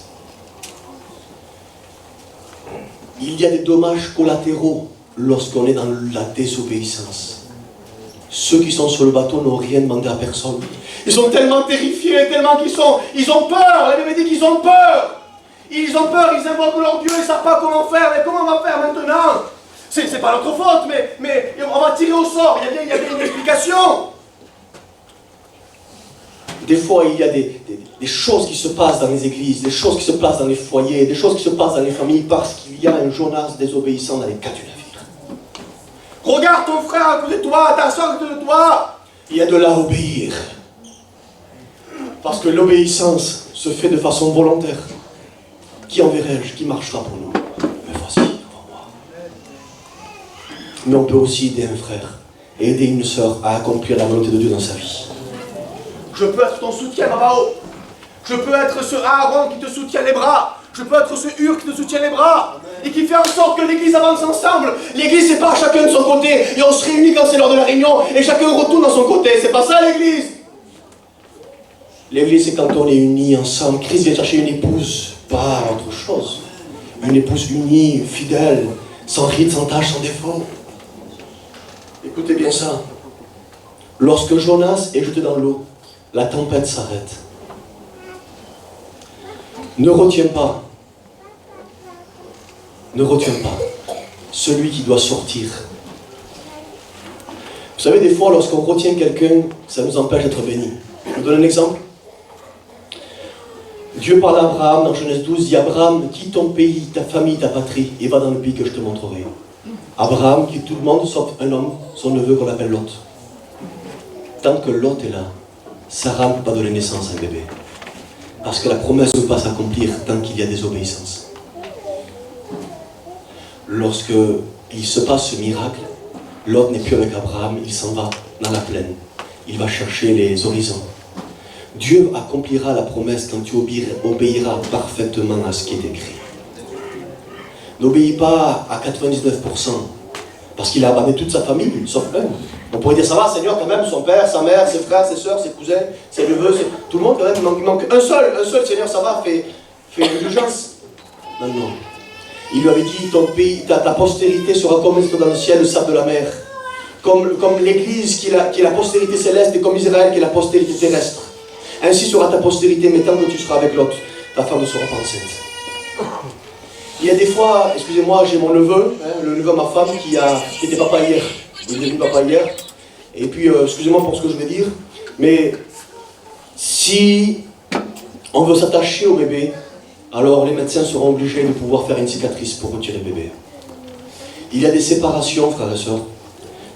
Il y a des dommages collatéraux lorsqu'on est dans la désobéissance. Ceux qui sont sur le bateau n'ont rien demandé à personne. Ils sont tellement terrifiés, tellement ils ont peur. La Bible dit qu'ils ont peur. Ils ont peur, ils invoquent leur Dieu, ils ne savent pas comment faire. Mais comment on va faire maintenant? C'est pas notre faute, mais on va tirer au sort. Il y a une explication. Des fois, il y a des choses qui se passent dans les églises, des choses qui se passent dans les foyers, des choses qui se passent dans les familles parce qu'il y a un Jonas désobéissant dans les cas du navire. Regarde ton frère à côté de toi, ta soeur à côté de toi. Il y a de là à obéir. Parce que l'obéissance se fait de façon volontaire. Qui enverrai-je? Qui marchera pour nous? Mais voici, envoie-moi. Mais on peut aussi aider un frère et aider une sœur à accomplir la volonté de Dieu dans sa vie. Je peux être ton soutien, Babao. Je peux être ce Aaron qui te soutient les bras. Je peux être ce Hur qui te soutient les bras. Et qui fait en sorte que l'église avance ensemble. L'église, c'est pas chacun de son côté. Et on se réunit quand c'est l'heure de la réunion. Et chacun retourne dans son côté. C'est pas ça l'église. L'église, c'est quand on est unis ensemble. Christ vient chercher une épouse, pas autre chose. Une épouse unie, fidèle, sans ride, sans tache, sans défaut. Écoutez bien ça. Lorsque Jonas est jeté dans l'eau, la tempête s'arrête. Ne retiens pas celui qui doit sortir. Vous savez, des fois, lorsqu'on retient quelqu'un, ça nous empêche d'être bénis. Je vous donne un exemple. Dieu parle à Abraham dans Genèse 12, dit Abraham, quitte ton pays, ta famille, ta patrie, et va dans le pays que je te montrerai. Abraham quitte tout le monde, sauf un homme, son neveu qu'on appelle Lot. Tant que Lot est là, Sarah ne peut pas donner naissance à un bébé. Parce que la promesse ne peut pas s'accomplir tant qu'il y a désobéissance. Lorsque il se passe ce miracle, Lot n'est plus avec Abraham, il s'en va dans la plaine. Il va chercher les horizons. Dieu accomplira la promesse quand tu obéiras parfaitement à ce qui est écrit. N'obéis pas à 99%, parce qu'il a abandonné toute sa famille, sauf un. On pourrait dire, ça va Seigneur quand même, son père, sa mère, ses frères, ses soeurs, ses cousins, ses neveux, tout le monde quand même, il manque un seul Seigneur, ça va, fais l'indulgence. Non, non. Il lui avait dit, ton pays, ta postérité sera comme dans le ciel, le sable de la mer. Comme l'Église qui est la postérité céleste et comme Israël qui est la postérité terrestre. Ainsi sera ta postérité, mais tant que tu seras avec l'autre, ta femme ne sera pas enceinte. Il y a des fois, excusez-moi, j'ai mon neveu, le neveu de ma femme qui était papa hier. Il est devenu papa hier. Et puis, excusez-moi pour ce que je vais dire, mais si on veut s'attacher au bébé, alors les médecins seront obligés de pouvoir faire une cicatrice pour retirer le bébé. Il y a des séparations, frères et sœurs,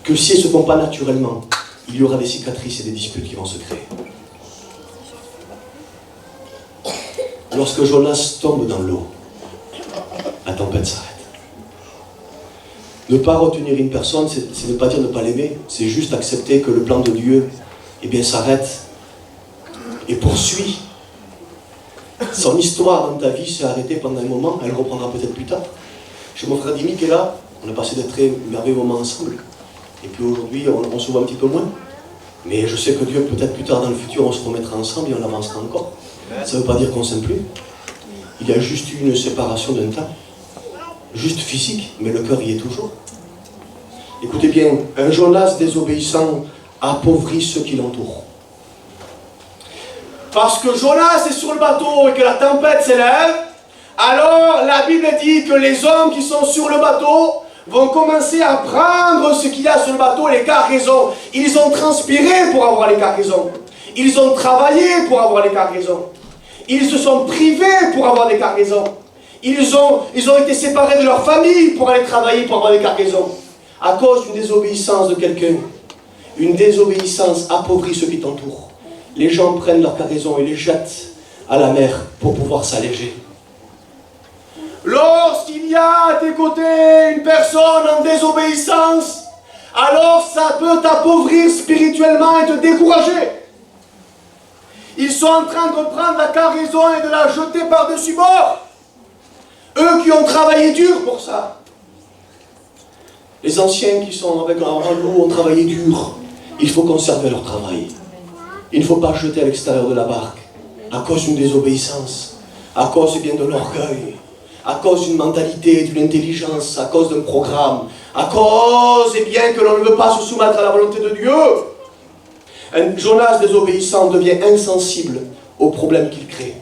que si elles ne se font pas naturellement, il y aura des cicatrices et des disputes qui vont se créer. Lorsque Jonas tombe dans l'eau, la tempête s'arrête. Ne pas retenir une personne, c'est ne pas dire ne pas l'aimer, c'est juste accepter que le plan de Dieu, eh bien, s'arrête et poursuit. Son histoire dans ta vie s'est arrêtée pendant un moment, elle reprendra peut-être plus tard. Chez mon frère Dimi qui est là, on a passé de très merveilleux moments ensemble. Et puis aujourd'hui, on se voit un petit peu moins. Mais je sais que Dieu, peut-être plus tard dans le futur, on se remettra ensemble et on avancera encore. Ça ne veut pas dire qu'on ne s'aime plus. Il y a juste eu une séparation d'un temps. Juste physique, mais le cœur y est toujours. Écoutez bien, un Jonas désobéissant appauvrit ceux qui l'entourent. Parce que Jonas est sur le bateau et que la tempête s'élève, alors la Bible dit que les hommes qui sont sur le bateau vont commencer à prendre ce qu'il y a sur le bateau, les cargaisons. Ils ont transpiré pour avoir les cargaisons. Ils ont travaillé pour avoir les cargaisons. Ils se sont privés pour avoir des cargaisons. Ils ont été séparés de leur famille pour aller travailler, pour avoir des cargaisons. À cause d'une désobéissance de quelqu'un, une désobéissance appauvrit ceux qui t'entourent. Les gens prennent leurs cargaisons et les jettent à la mer pour pouvoir s'alléger. Lorsqu'il y a à tes côtés une personne en désobéissance, alors ça peut t'appauvrir spirituellement et te décourager. Ils sont en train de prendre la cargaison et de la jeter par-dessus bord. Eux qui ont travaillé dur pour ça. Les anciens qui sont avec nous ont travaillé dur. Il faut conserver leur travail. Il ne faut pas jeter à l'extérieur de la barque à cause d'une désobéissance, à cause bien de l'orgueil, à cause d'une mentalité, d'une intelligence, à cause d'un programme, à cause bien que l'on ne veut pas se soumettre à la volonté de Dieu. Un Jonas désobéissant devient insensible aux problèmes qu'il crée.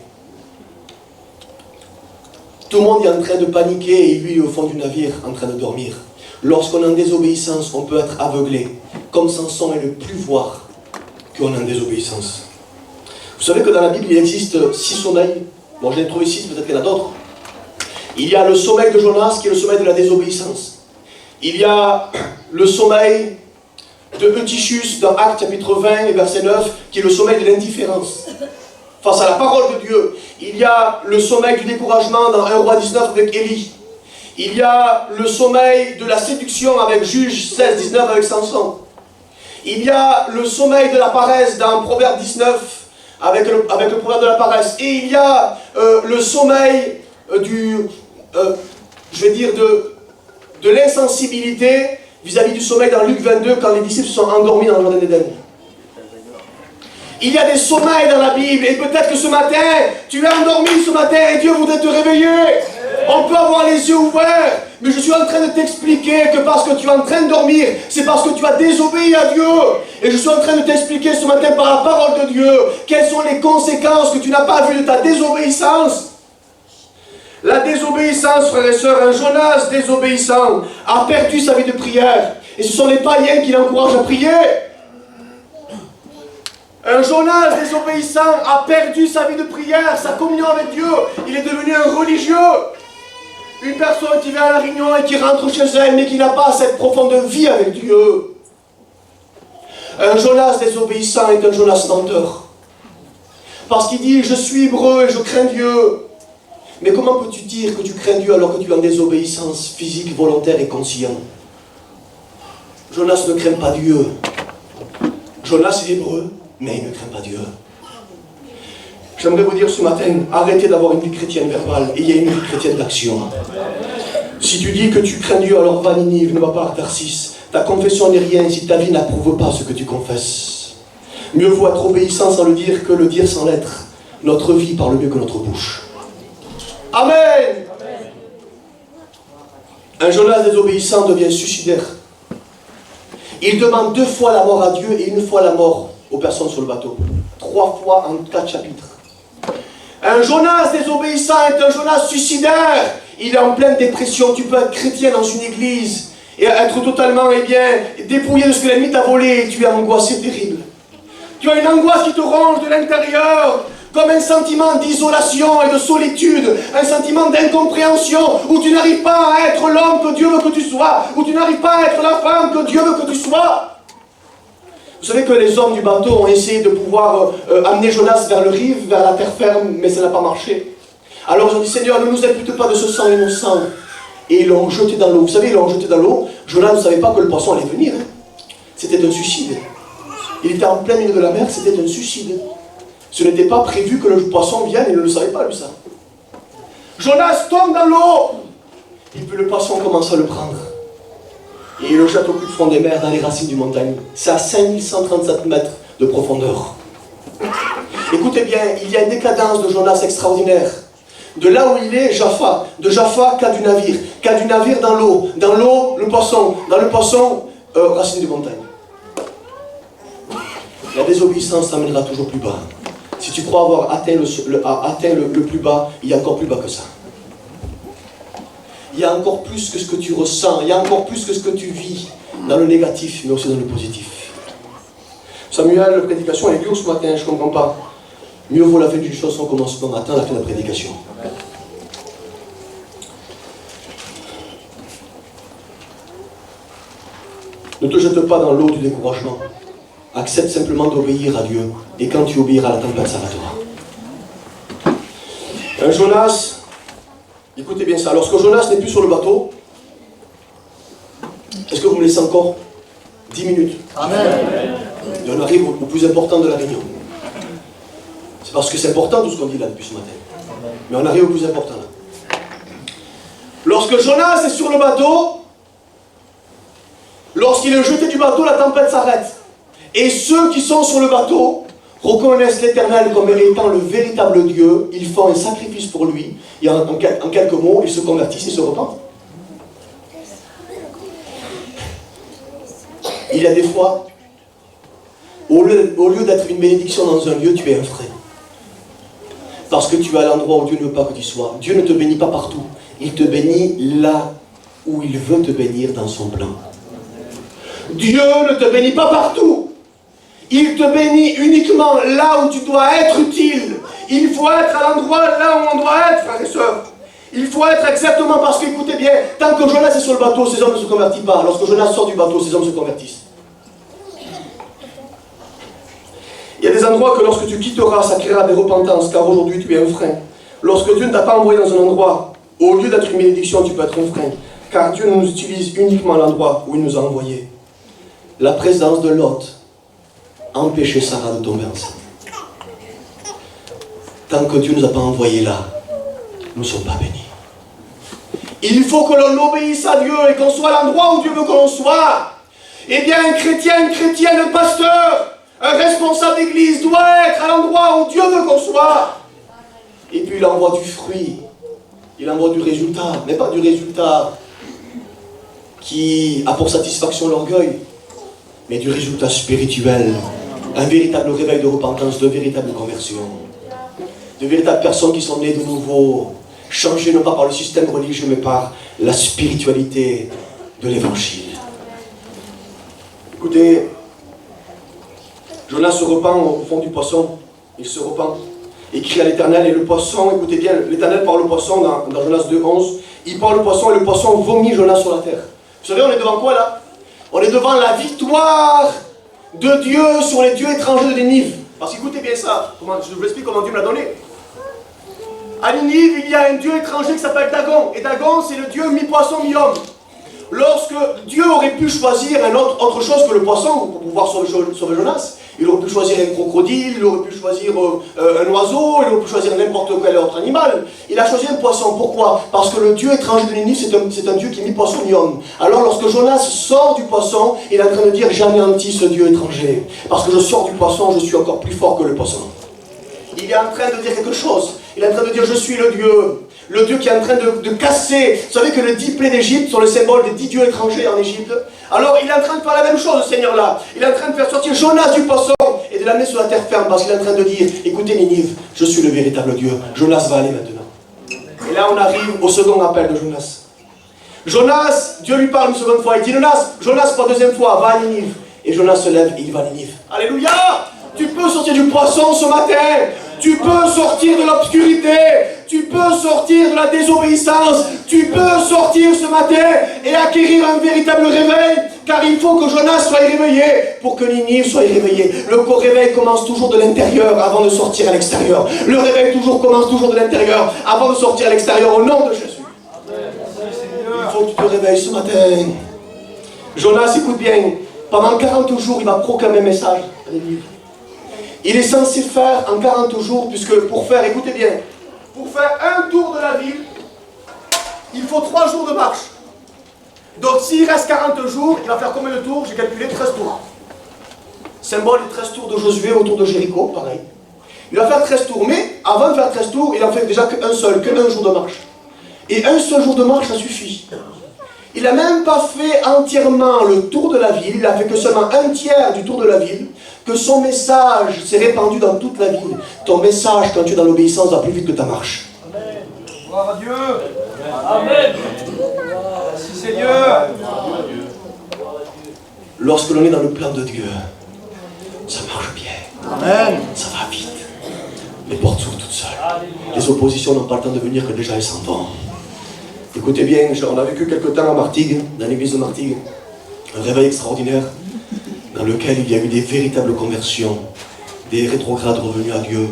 Tout le monde est en train de paniquer et lui au fond du navire en train de dormir. Lorsqu'on est en désobéissance, on peut être aveuglé, comme Samson et ne plus voir qu'on est en désobéissance. Vous savez que dans la Bible, il existe 6 sommeils. Bon, j'en ai trouvé 6, peut-être qu'il y en a d'autres. Il y a le sommeil de Jonas, qui est le sommeil de la désobéissance. Il y a le sommeil de Eutychus, dans Actes chapitre 20 et verset 9, qui est le sommeil de l'indifférence face à la parole de Dieu. Il y a le sommeil du découragement dans 1 Roi 19 avec Élie. Il y a le sommeil de la séduction avec Juge 16, 19 avec Samson. Il y a le sommeil de la paresse dans Proverbe 19 avec le proverbe de la paresse. Et il y a le sommeil de l'insensibilité vis-à-vis du sommeil dans Luc 22 quand les disciples se sont endormis dans le jardin d'Éden. Il y a des sommeils dans la Bible et peut-être que ce matin, tu es endormi ce matin et Dieu voudrait te réveiller. On peut avoir les yeux ouverts, mais je suis en train de t'expliquer que parce que tu es en train de dormir, c'est parce que tu as désobéi à Dieu. Et je suis en train de t'expliquer ce matin par la parole de Dieu quelles sont les conséquences que tu n'as pas vues de ta désobéissance. La désobéissance, frères et sœurs, un Jonas désobéissant a perdu sa vie de prière. Et ce sont les païens qui l'encouragent à prier. Un Jonas désobéissant a perdu sa vie de prière, sa communion avec Dieu. Il est devenu un religieux. Une personne qui vient à la réunion et qui rentre chez elle, mais qui n'a pas cette profonde vie avec Dieu. Un Jonas désobéissant est un Jonas menteur. Parce qu'il dit, je suis hébreu et je crains Dieu. Mais comment peux-tu dire que tu crains Dieu alors que tu es en désobéissance physique, volontaire et conscient? Jonas ne craint pas Dieu. Jonas est hébreu, mais il ne craint pas Dieu. J'aimerais vous dire ce matin, arrêtez d'avoir une vie chrétienne verbale et il y a une vie chrétienne d'action. Si tu dis que tu crains Dieu, alors va à Ninive, ne va pas à Tarsis. Ta confession n'est rien si ta vie n'approuve pas ce que tu confesses. Mieux vaut être obéissant sans le dire que le dire sans l'être. Notre vie parle mieux que notre bouche. Amen. Un Jonas désobéissant devient suicidaire. Il demande 2 fois la mort à Dieu et 1 fois la mort aux personnes sur le bateau. 3 fois en 4 chapitres. Un Jonas désobéissant est un Jonas suicidaire. Il est en pleine dépression. Tu peux être chrétien dans une église et être totalement, dépouillé de ce que l'ennemi t'a volé. Et tu es angoissé, terrible. Tu as une angoisse qui te ronge de l'intérieur, comme un sentiment d'isolation et de solitude, un sentiment d'incompréhension, où tu n'arrives pas à être l'homme que Dieu veut que tu sois, où tu n'arrives pas à être la femme que Dieu veut que tu sois. Vous savez que les hommes du bateau ont essayé de pouvoir amener Jonas vers le rive, vers la terre ferme, mais ça n'a pas marché. Alors ils ont dit, Seigneur, ne nous impute pas de ce sang innocent. Et ils l'ont jeté dans l'eau. Vous savez, ils l'ont jeté dans l'eau. Jonas ne savait pas que le poisson allait venir. C'était un suicide. Il était en plein milieu de la mer, c'était un suicide. Ce n'était pas prévu que le poisson vienne, il ne le savait pas, lui, ça. Jonas tombe dans l'eau. Et puis le poisson commence à le prendre. Et il le jette au plus profond des mers, dans les racines du montagne. C'est à 5137 mètres de profondeur. Écoutez bien, il y a une décadence de Jonas extraordinaire. De là où il est, Jaffa. De Jaffa, cas du navire. Cas du navire dans l'eau. Dans l'eau, le poisson. Dans le poisson, racines de montagne. La désobéissance t'amènera toujours plus bas. Si tu crois avoir atteint le plus bas, il y a encore plus bas que ça. Il y a encore plus que ce que tu ressens, il y a encore plus que ce que tu vis dans le négatif, mais aussi dans le positif. Samuel, la prédication est dure ce matin, je ne comprends pas. Mieux vaut la fin d'une chose son commencement, attends la fin de la prédication. Ne te jette pas dans l'eau du découragement. Accepte simplement d'obéir à Dieu. Et quand tu obéiras, la tempête s'arrêtera. Un Jonas, écoutez bien ça, lorsque Jonas n'est plus sur le bateau, est-ce que vous me laissez encore 10 minutes? Amen. Et on arrive au plus important de la réunion. C'est parce que c'est important tout ce qu'on dit là depuis ce matin. Mais on arrive au plus important là. Lorsque Jonas est sur le bateau, lorsqu'il est jeté du bateau, la tempête s'arrête. Et ceux qui sont sur le bateau reconnaissent l'Éternel comme étant le véritable Dieu. Ils font un sacrifice pour lui. Et en quelques mots, ils se convertissent et se repentent. Il y a des fois, au lieu d'être une bénédiction dans un lieu, tu es un frein. Parce que tu es à l'endroit où Dieu ne veut pas que tu sois. Dieu ne te bénit pas partout. Il te bénit là où il veut te bénir dans son plan. Dieu ne te bénit pas partout. Il te bénit uniquement là où tu dois être utile. Il faut être à l'endroit là où on doit être, frères et sœurs. Il faut être exactement parce que, écoutez bien, tant que Jonas est sur le bateau, ces hommes ne se convertissent pas. Lorsque Jonas sort du bateau, ces hommes se convertissent. Il y a des endroits que lorsque tu quitteras, ça créera des repentances, car aujourd'hui tu es un frein. Lorsque Dieu ne t'a pas envoyé dans un endroit, au lieu d'être une bénédiction, tu peux être un frein. Car Dieu nous utilise uniquement à l'endroit où il nous a envoyés. La présence de Lot a empêché Sarah de tomber enceinte. Tant que Dieu ne nous a pas envoyés là, nous ne sommes pas bénis. Il faut que l'on obéisse à Dieu et qu'on soit à l'endroit où Dieu veut que l'on soit. Eh bien, un chrétien, une chrétienne, un pasteur, un responsable d'église doit être à l'endroit où Dieu veut qu'on soit. Et puis il envoie du fruit, il envoie du résultat, mais pas du résultat qui a pour satisfaction l'orgueil, mais du résultat spirituel, un véritable réveil de repentance, de véritable conversion, de véritables personnes qui sont nées de nouveau, changées non pas par le système religieux, mais par la spiritualité de l'évangile. Écoutez, Jonas se repent au fond du poisson, il se repent, il crie à l'Éternel, et le poisson, écoutez bien, l'Éternel parle au poisson dans Jonas 2:11, il parle au poisson et le poisson vomit Jonas sur la terre. Vous savez, on est devant quoi là? On est devant la victoire de Dieu sur les dieux étrangers de Ninive. Parce qu'écoutez bien ça, je vous explique comment Dieu me l'a donné. À Ninive, il y a un dieu étranger qui s'appelle Dagon, et Dagon c'est le dieu mi-poisson, mi-homme. Lorsque Dieu aurait pu choisir autre chose que le poisson pour pouvoir sauver Jonas, Il aurait pu choisir un crocodile, il aurait pu choisir un oiseau, il aurait pu choisir n'importe quel autre animal. Il a choisi un poisson. Pourquoi? Parce que le dieu étranger de Ninive, c'est un dieu qui est mi-poisson, mi-homme. Alors lorsque Jonas sort du poisson, il est en train de dire: j'anéantis ce dieu étranger. Parce que je sors du poisson, je suis encore plus fort que le poisson. Il est en train de dire quelque chose. Il est en train de dire: je suis le Dieu qui est en train de casser. Vous savez que les 10 plaies d'Égypte sont le symbole des 10 dieux étrangers en Égypte. Alors il est en train de faire la même chose, ce Seigneur-là. Il est en train de faire sortir Jonas du poisson et de l'amener sur la terre ferme, parce qu'il est en train de dire: écoutez Ninive, je suis le véritable Dieu. Jonas va aller maintenant. Et là on arrive au second appel de Jonas. Jonas, Dieu lui parle une seconde fois. Il dit: Jonas pour la deuxième fois, va à Ninive. Et Jonas se lève et il va à Ninive. Alléluia! Tu peux sortir du poisson ce matin. Tu peux sortir de l'obscurité. Tu peux sortir de la désobéissance. Tu peux sortir ce matin et acquérir un véritable réveil. Car il faut que Jonas soit réveillé pour que Ninive soit réveillé. Le réveil commence toujours de l'intérieur avant de sortir à l'extérieur. Le réveil commence toujours de l'intérieur avant de sortir à l'extérieur, au nom de Jésus. Il faut que tu te réveilles ce matin. Jonas, écoute bien. Pendant 40 jours, il va proclamer un message à Ninive. Il est censé faire en 40 jours, puisque pour faire, écoutez bien, pour faire un tour de la ville, il faut 3 jours de marche. Donc s'il reste 40 jours, il va faire combien de tours? J'ai calculé 13 tours. Symbole des 13 tours de Josué autour de Jéricho, pareil. Il va faire 13 tours, mais avant de faire 13 tours, il en fait déjà qu'un jour de marche. Et un seul jour de marche, ça suffit. Il n'a même pas fait entièrement le tour de la ville, il n'a fait que seulement un tiers du tour de la ville, que son message s'est répandu dans toute la ville. Ton message, quand tu es dans l'obéissance, va plus vite que ta marche. Amen. Gloire à Dieu. Amen. Merci Seigneur. Lorsque l'on est dans le plan de Dieu, ça marche bien. Amen. Ça va vite. Les portes s'ouvrent toutes seules. Les oppositions n'ont pas le temps de venir que déjà elles s'en vont. Écoutez bien, on a vécu quelque temps à Martigues, dans l'église de Martigues, un réveil extraordinaire dans lequel il y a eu des véritables conversions, des rétrogrades revenus à Dieu,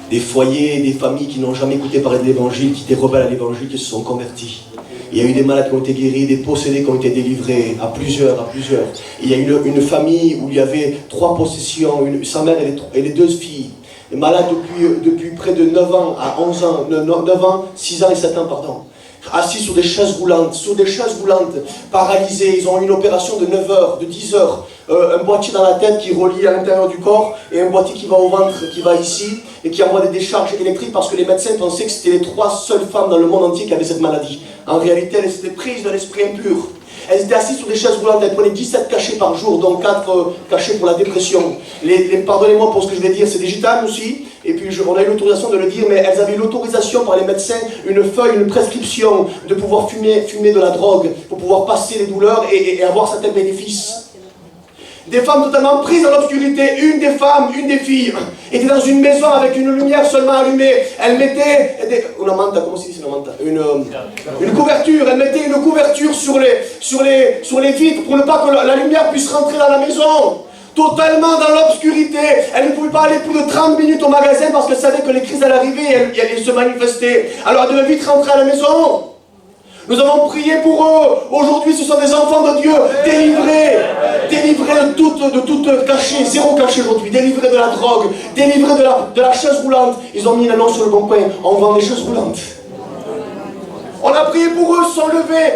des foyers, des familles qui n'ont jamais écouté parler de l'évangile, qui étaient rebelles à l'évangile, qui se sont convertis. Il y a eu des malades qui ont été guéris, des possédés qui ont été délivrés, à plusieurs. Il y a eu une famille où il y avait 3 possessions, sa mère et les 2 filles, malades depuis près de 9 ans à 11 ans, 9 ans, 6 ans et 7 ans, pardon. Assis sur des chaises roulantes, paralysés. Ils ont eu une opération de 9 heures, de 10 heures. Un boîtier dans la tête qui relie à l'intérieur du corps et un boîtier qui va au ventre, qui va ici et qui envoie des décharges électriques parce que les médecins pensaient que c'était les 3 seules femmes dans le monde entier qui avaient cette maladie. En réalité, elles étaient prises de l'esprit impur. Elles étaient assises sur des chaises roulantes, elles prenaient 17 cachets par jour, dont 4 cachets pour la dépression. Pardonnez-moi pour ce que je vais dire, c'est des gitanes aussi, et puis on a eu l'autorisation de le dire, mais elles avaient l'autorisation par les médecins, une feuille, une prescription, de pouvoir fumer de la drogue, pour pouvoir passer les douleurs et avoir certains bénéfices. Des femmes totalement prises dans l'obscurité. Une des filles, était dans une maison avec une lumière seulement allumée. Elle mettait une couverture. Elle mettait une couverture sur les vitres pour ne pas que la lumière puisse rentrer dans la maison. Totalement dans l'obscurité. Elle ne pouvait pas aller plus de 30 minutes au magasin parce qu'elle savait que les crises allaient arriver et elles se manifestaient. Alors elle devait vite rentrer à la maison. Nous avons prié pour eux. Aujourd'hui, ce sont des enfants de Dieu délivrés de toute cachet, 0 cachet aujourd'hui, délivrés de la drogue, délivrés de la chaise roulante. Ils ont mis une annonce sur le bon coin, on vend des chaises roulantes. On a prié pour eux, se sont levés,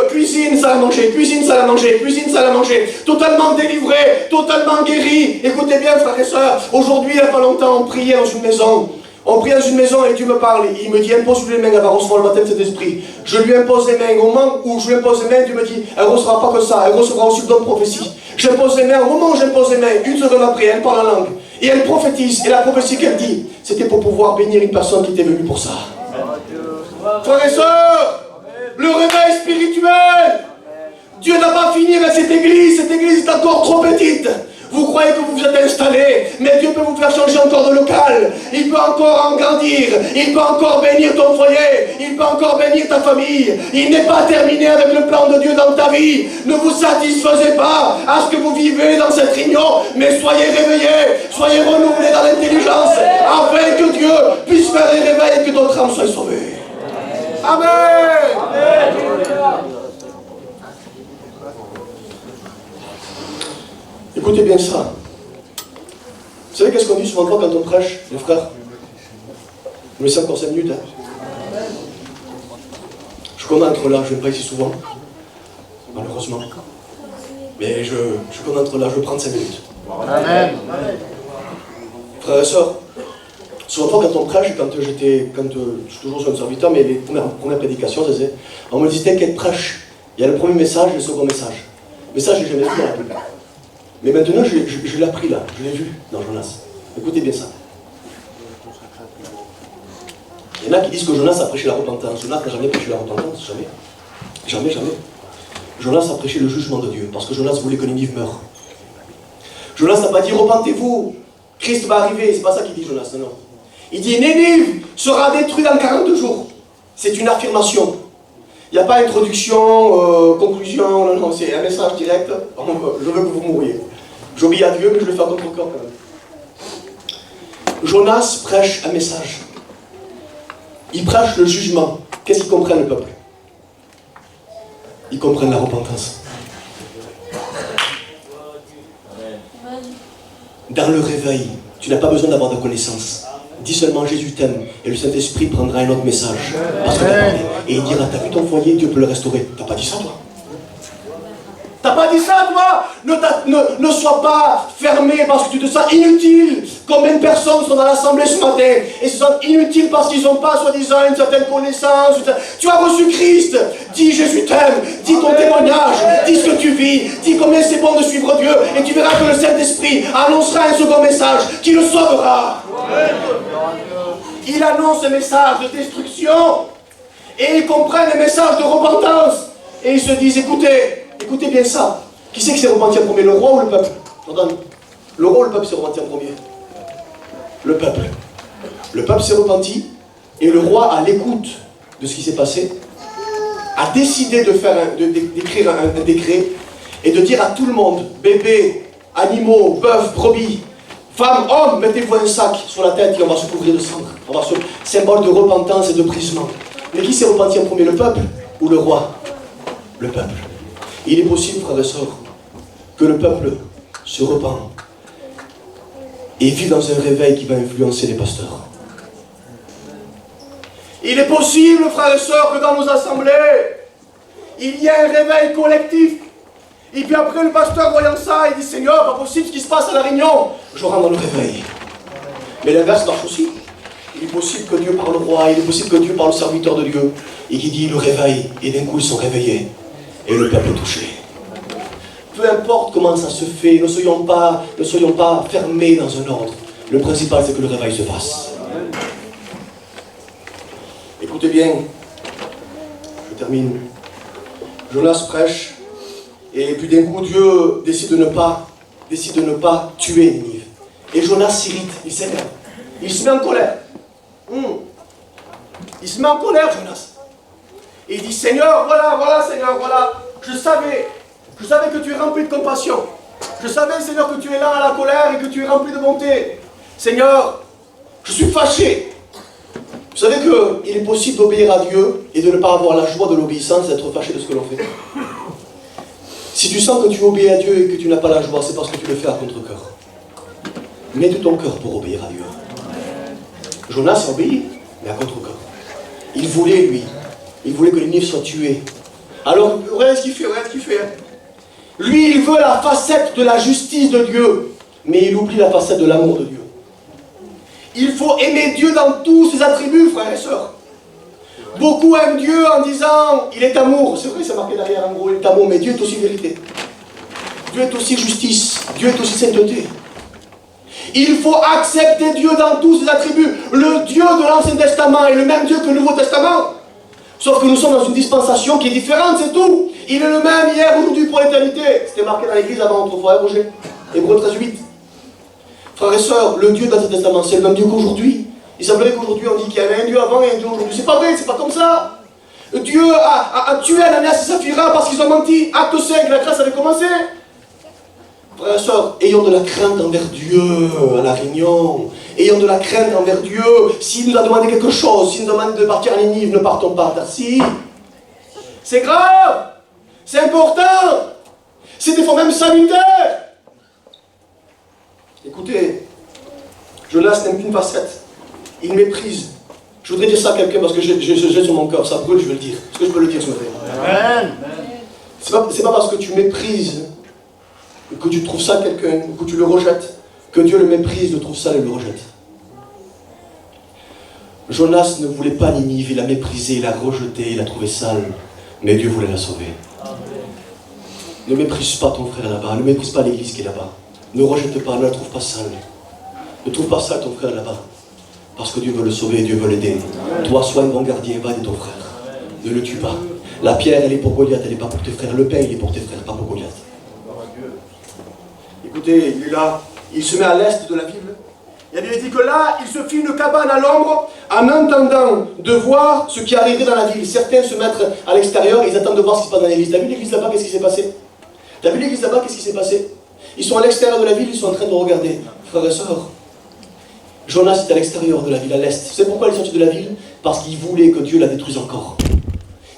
cuisine, salle à manger, cuisine, salle à manger, cuisine, salle à manger, totalement délivrés, totalement guéris. Écoutez bien, frères et sœurs, aujourd'hui, il n'y a pas longtemps, on priait dans une maison. On prie dans une maison et Dieu me parle. Il me dit: impose-lui les mains, elle va recevoir le baptême de cet esprit. Je lui impose les mains. Au moment où je lui impose les mains, Dieu me dit: elle ne recevra pas que ça, elle recevra aussi le don de prophétie. J'impose les mains. Au moment où j'impose les mains, une seconde après, elle parle en langue. Et elle prophétise. Et la prophétie qu'elle dit, c'était pour pouvoir bénir une personne qui était venue pour ça. Frères et sœurs, le réveil spirituel. Dieu n'a pas fini avec cette église. Cette église est encore trop petite. Vous croyez que vous vous êtes installé, mais Dieu peut vous faire changer encore de local. Il peut encore en grandir. Il peut encore bénir ton foyer. Il peut encore bénir ta famille. Il n'est pas terminé avec le plan de Dieu dans ta vie. Ne vous satisfaisez pas à ce que vous vivez dans cette réunion, mais soyez réveillés, soyez renouvelés dans l'intelligence, afin que Dieu puisse faire des réveils et que d'autres âmes soient sauvées. Amen. Amen. Écoutez bien ça. Vous savez qu'est-ce qu'on dit souvent quand on prêche, les frères? Je me laisse encore 5 minutes. Hein. Je commence là, je ne vais pas ici souvent, malheureusement. Mais je commence là, je vais prendre 5 minutes. Amen. Frères et sœurs, souvent quand on prêche, je suis toujours sur un serviteur, mais les premières prédications, on me dit t'inquiète, prêche. Il y a le premier message et le second message. Le message, je l'ai jamais vu dans la Bible. Mais maintenant, je l'ai appris là, je l'ai vu dans Jonas. Écoutez bien ça. Il y en a qui disent que Jonas a prêché la repentance. Jonas n'a jamais prêché la repentance, jamais. Jamais, jamais. Jonas a prêché le jugement de Dieu, parce que Jonas voulait que Ninive meure. Jonas n'a pas dit repentez-vous, Christ va arriver, c'est pas ça qu'il dit Jonas, non. Il dit Ninive sera détruit dans 42 jours. C'est une affirmation. Il n'y a pas introduction, conclusion, non, c'est un message direct. Je veux que vous mouriez. J'obéis à Dieu, mais je le fais à contre corps quand même. Jonas prêche un message. Il prêche le jugement. Qu'est-ce qu'ils comprennent, le peuple? Ils comprennent la repentance. Dans le réveil, tu n'as pas besoin d'avoir de connaissances. Dis seulement Jésus t'aime et le Saint-Esprit prendra un autre message. Parce que t'as parlé. Et il dira, t'as vu ton foyer, Dieu peut le restaurer. T'as pas dit ça, toi? T'as pas dit ça, toi? Ne sois pas fermé parce que tu te sens inutile. Combien de personnes sont dans l'assemblée ce matin et se sentent inutiles parce qu'ils n'ont pas, soi-disant, une certaine connaissance. Tu as reçu Christ. Dis Jésus t'aime. Dis ton témoignage. Dis ce que tu vis. Dis combien c'est bon de suivre Dieu. Et tu verras que le Saint-Esprit annoncera un second message qui le sauvera. Il annonce un message de destruction et ils comprennent le message de repentance. Et ils se disent, écoutez bien ça. Qui c'est qui s'est repenti en premier, le roi ou le peuple? Le roi ou le peuple s'est repenti en premier? Le peuple. Le peuple s'est repenti et le roi, à l'écoute de ce qui s'est passé, a décidé d'écrire un décret et de dire à tout le monde, bébés, animaux, bœufs, brebis, femmes, hommes, mettez-vous un sac sur la tête et on va se couvrir de cendre. Symbole de repentance et de brisement. Mais qui s'est repenti en premier, le peuple ou le roi? Le peuple. Il est possible, frères et sœurs, que le peuple se repent et vit dans un réveil qui va influencer les pasteurs. Il est possible, frères et sœurs, que dans nos assemblées, il y ait un réveil collectif. Et puis après, le pasteur, voyant ça, il dit, Seigneur, pas possible ce qui se passe à la réunion. Je rentre dans le réveil. Mais l'inverse marche aussi. Il est possible que Dieu parle au roi, il est possible que Dieu parle au serviteur de Dieu, et qui dit le réveil, et d'un coup ils sont réveillés, et le peuple est touché. Peu importe comment ça se fait, ne soyons pas fermés dans un ordre. Le principal, c'est que le réveil se fasse. Écoutez bien, je termine. Jonas prêche, et puis d'un coup Dieu décide de ne pas tuer Ninive. Et Jonas s'irrite, il s'énerve, il se met en colère. Il se met en colère, Jonas. Et il dit, Seigneur, voilà, Seigneur, voilà. Je savais que tu es rempli de compassion. Je savais, Seigneur, que tu es là à la colère et que tu es rempli de bonté. Seigneur, je suis fâché. Vous savez qu'il est possible d'obéir à Dieu et de ne pas avoir la joie de l'obéissance, d'être fâché de ce que l'on fait. Si tu sens que tu obéis à Dieu et que tu n'as pas la joie, c'est parce que tu le fais à contre-cœur. Mets tout ton cœur pour obéir à Dieu. Jonas a obéi, mais à contre-cœur. Il voulait que Ninive soit tuée. Alors, regardez ce qu'il fait. Lui, il veut la facette de la justice de Dieu, mais il oublie la facette de l'amour de Dieu. Il faut aimer Dieu dans tous ses attributs, frères et sœurs. Beaucoup aiment Dieu en disant, il est amour. C'est vrai, c'est marqué derrière, en gros, il est amour, mais Dieu est aussi vérité. Dieu est aussi justice. Dieu est aussi sainteté. Il faut accepter Dieu dans tous ses attributs. Le Dieu de l'Ancien Testament est le même Dieu que le Nouveau Testament. Sauf que nous sommes dans une dispensation qui est différente, c'est tout. Il est le même hier, aujourd'hui, pour l'éternité. C'était marqué dans l'église avant autrefois, Roger. Hébreux 13:8. Frères et sœurs, le Dieu de l'Ancien Testament, c'est le même Dieu qu'aujourd'hui. Il semblerait qu'aujourd'hui on dit qu'il y avait un Dieu avant et un Dieu aujourd'hui. C'est pas vrai, c'est pas comme ça. Dieu a tué Ananias et Saphira parce qu'ils ont menti. Acte 5, la grâce avait commencé. Frères et sœurs, ayons de la crainte envers Dieu à la réunion. Ayons de la crainte envers Dieu. S'il nous a demandé quelque chose, s'il nous demande de partir à Ninive, ne partons pas à Tarsis. C'est grave. C'est important. C'est des fois même salutaire. Écoutez, Jonas n'aime qu'une facette. Il méprise. Je voudrais dire ça à quelqu'un parce que j'ai sur mon cœur, ça brûle, je vais le dire. Est-ce que je peux le dire ce matin? Amen. C'est pas parce que tu méprises, que tu trouves ça quelqu'un, que tu le rejettes, que Dieu le méprise, le trouve sale et le rejette. Jonas ne voulait pas Ninive, il l'a méprisé, il l'a rejeté, il l'a trouvé sale, mais Dieu voulait la sauver. Ne méprise pas ton frère là-bas, ne méprise pas l'église qui est là-bas. Ne rejette pas, ne la trouve pas sale. Ne trouve pas sale ton frère là-bas. Parce que Dieu veut le sauver, Dieu veut l'aider. Toi, sois un bon gardien, va aider ton frère. Ne le tue pas. La pierre, elle est pour Goliath, elle n'est pas pour tes frères. Le pain, il est pour tes frères, pas pour Goliath. Écoutez, il est là, il se met à l'est de la ville. Il a dit que là, il se fit une cabane à l'ombre en attendant de voir ce qui arriverait dans la ville. Certains se mettent à l'extérieur, ils attendent de voir ce qui se passe dans l'église. T'as vu l'église là-bas, qu'est-ce qui s'est passé? T'as vu l'église là-bas, qu'est-ce qui s'est passé? Ils sont à l'extérieur de la ville, ils sont en train de regarder. Frères et sœurs, Jonas est à l'extérieur de la ville, à l'est. Tu sais pourquoi il est sorti de la ville? Parce qu'il voulait que Dieu la détruise encore.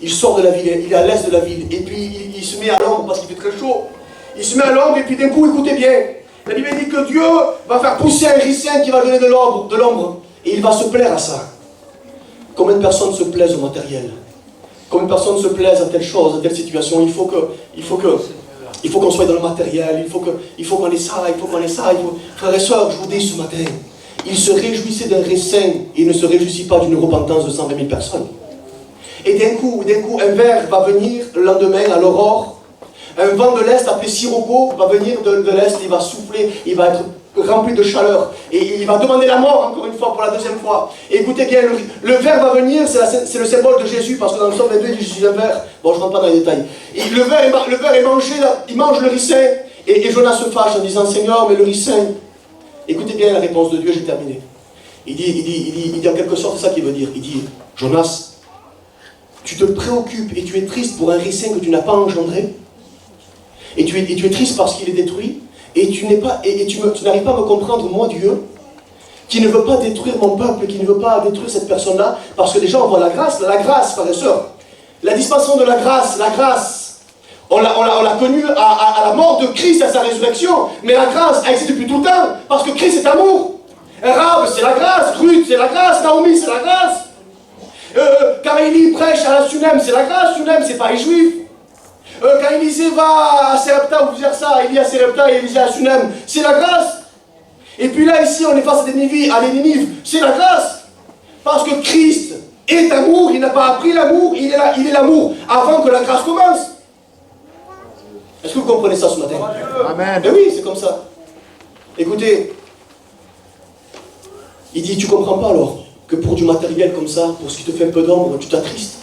Il sort de la ville, il est à l'est de la ville, et puis il se met à l'ombre parce qu'il fait très chaud. Il se met à l'ombre, et puis d'un coup, écoutez bien, la Bible dit que Dieu va faire pousser un ricin qui va donner de l'ombre, et il va se plaire à ça. Combien de personnes se plaisent au matériel? Combien de personnes se plaisent à telle chose, à telle situation? Il faut qu'on soit dans le matériel, il faut qu'on ait ça, il faut qu'on ait ça. Frères et sœurs, je vous dis ce matin, il se réjouissait d'un ricin, et il ne se réjouissit pas d'une repentance de 120 000 personnes. Et d'un coup, un ver va venir le lendemain à l'aurore. Un vent de l'Est appelé Sirocco va venir de l'Est, il va souffler, il va être rempli de chaleur. Et il va demander la mort encore une fois, pour la deuxième fois. Et écoutez bien, le ver va venir, c'est le symbole de Jésus, parce que dans le Somme 22, il dit je suis un ver. Bon, je ne rentre pas dans les détails. Et le ver est mangé, il mange le ricin. Et Jonas se fâche en disant Seigneur, mais le ricin. Écoutez bien la réponse de Dieu, j'ai terminé. Il dit en quelque sorte, c'est ça qu'il veut dire. Il dit Jonas, tu te préoccupes et tu es triste pour un ricin que tu n'as pas engendré. Et tu es triste parce qu'il est détruit. Et tu n'arrives pas à me comprendre, moi Dieu, qui ne veut pas détruire mon peuple, qui ne veut pas détruire cette personne-là. Parce que déjà on voit la grâce, frères et sœurs. La dispensation de la grâce, on l'a connue à la mort de Christ, à sa résurrection. Mais la grâce a existé depuis tout le temps. Parce que Christ est amour. Rahab, c'est la grâce. Ruth, c'est la grâce. Naomi, c'est la grâce. Quand Élie prêche à la Sunem, c'est la grâce. Sunem, c'est pas les Juifs. Quand Élisée va à Serepta, ou dire ça, Élie à Serepta et Élisée à Sunem, c'est la grâce. Et puis là, ici, on est face à des Ninives, c'est la grâce. Parce que Christ est amour, il n'a pas appris l'amour, il est l'amour avant que la grâce commence. Est-ce que vous comprenez ça ce matin? Amen. Ben oui, c'est comme ça. Écoutez, il dit, tu comprends pas alors que pour du matériel comme ça, pour ce qui te fait un peu d'ombre, tu t'attristes.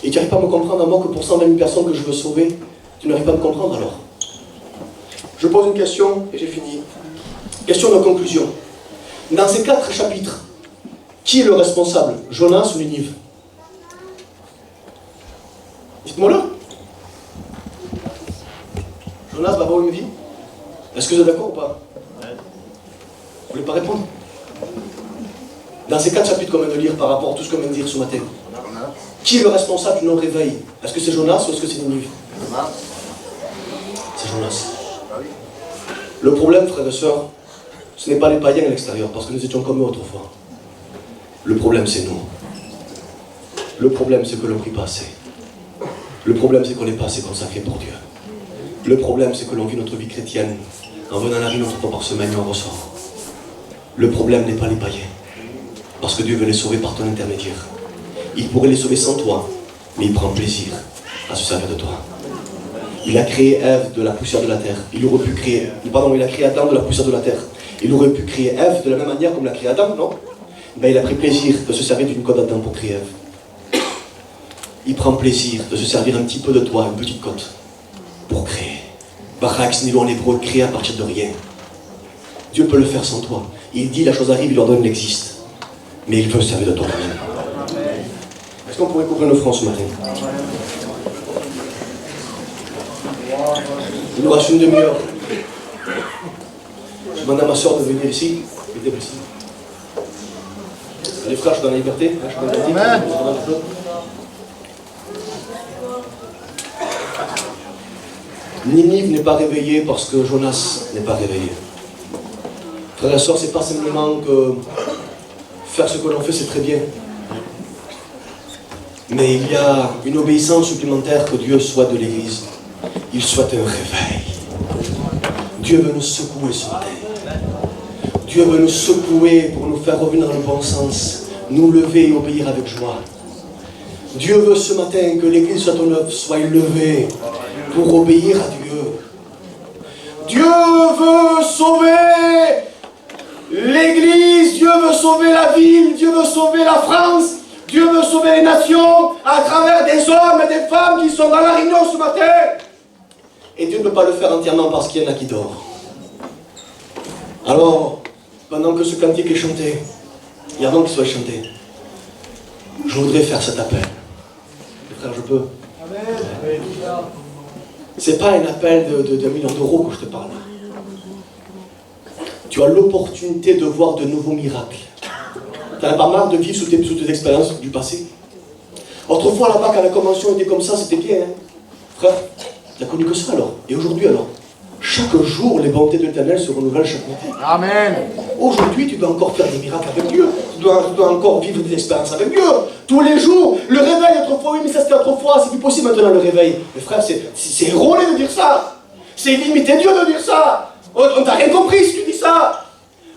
Et tu n'arrives pas à me comprendre à moi que pour 120 000 personnes que je veux sauver, tu n'arrives pas à me comprendre alors. Je pose une question et j'ai fini. Question de conclusion. Dans ces 4 chapitres, qui est le responsable? Jonas ou Ninive? Dites-moi là. Jonas va avoir une vie? Est-ce que vous êtes d'accord ou pas? Vous ne voulez pas répondre? Dans ces 4 chapitres qu'on vient de lire par rapport à tout ce qu'on vient de dire ce matin, qui est le responsable du non-réveil? Est-ce que c'est Jonas ou est-ce que c'est Ninive? C'est Jonas. Le problème, frères et sœurs, ce n'est pas les païens à l'extérieur, parce que nous étions comme eux autrefois. Le problème, c'est nous. Le problème, c'est que l'on ne prie pas assez. Le problème, c'est qu'on n'est pas assez consacré pour Dieu. Le problème, c'est que l'on vit notre vie chrétienne en venant à la vie une fois par semaine et on ressort. Le problème n'est pas les païens, parce que Dieu veut les sauver par ton intermédiaire. Il pourrait les sauver sans toi, mais il prend plaisir à se servir de toi. Il a créé Ève de la poussière de la terre. Il a créé Adam de la poussière de la terre. Il aurait pu créer Ève de la même manière comme l'a créé Adam, non? Ben, il a pris plaisir de se servir d'une côte d'Adam pour créer Ève. Il prend plaisir de se servir un petit peu de toi, une petite côte, pour créer. Barak Snilo en hébreu, créer à partir de rien. Dieu peut le faire sans toi. Il dit, la chose arrive, il ordonne, elle existe. Mais il veut se servir de toi quand même. Est-ce qu'on pourrait couvrir nos fronts ce matin? Il nous reste une demi-heure. Je demande à ma soeur de venir ici. Les frères, je suis dans la liberté. Amen. Ninive n'est pas réveillée parce que Jonas n'est pas réveillé. Frères et sœurs, c'est pas simplement que faire ce que l'on fait, c'est très bien. Mais il y a une obéissance supplémentaire que Dieu souhaite de l'Église. Il souhaite un réveil. Dieu veut nous secouer ce matin. Dieu veut nous secouer pour nous faire revenir dans le bon sens, nous lever et obéir avec joie. Dieu veut ce matin que l'Église soit levée pour obéir à Dieu. Dieu veut sauver l'Église, Dieu veut sauver la ville, Dieu veut sauver la France, Dieu veut sauver les nations à travers des hommes et des femmes qui sont dans la réunion ce matin. Et Dieu ne peut pas le faire entièrement parce qu'il y en a qui dorment. Alors, pendant que ce cantique est chanté, et avant qu'il soit chanté, je voudrais faire cet appel. Frère, je peux. C'est pas un appel de 1 million d'euros que je te parle. Tu as l'opportunité de voir de nouveaux miracles. Tu n'en as pas marre de vivre sous tes expériences du passé. Autrefois, là-bas, quand la convention était comme ça, c'était bien. Hein? Frère, tu n'as connu que ça alors. Et aujourd'hui alors? Chaque jour, les bontés de l'Éternel se renouvellent chaque matin. Amen. Aujourd'hui, tu dois encore faire des miracles avec Dieu. Tu dois encore vivre des expériences avec Dieu. Tous les jours. Le réveil, autrefois, oui, mais ça c'était autrefois. C'est plus possible maintenant le réveil. Mais frère, c'est erroné de dire ça. C'est limiter Dieu de dire ça. On t'a rien compris si tu dis ça.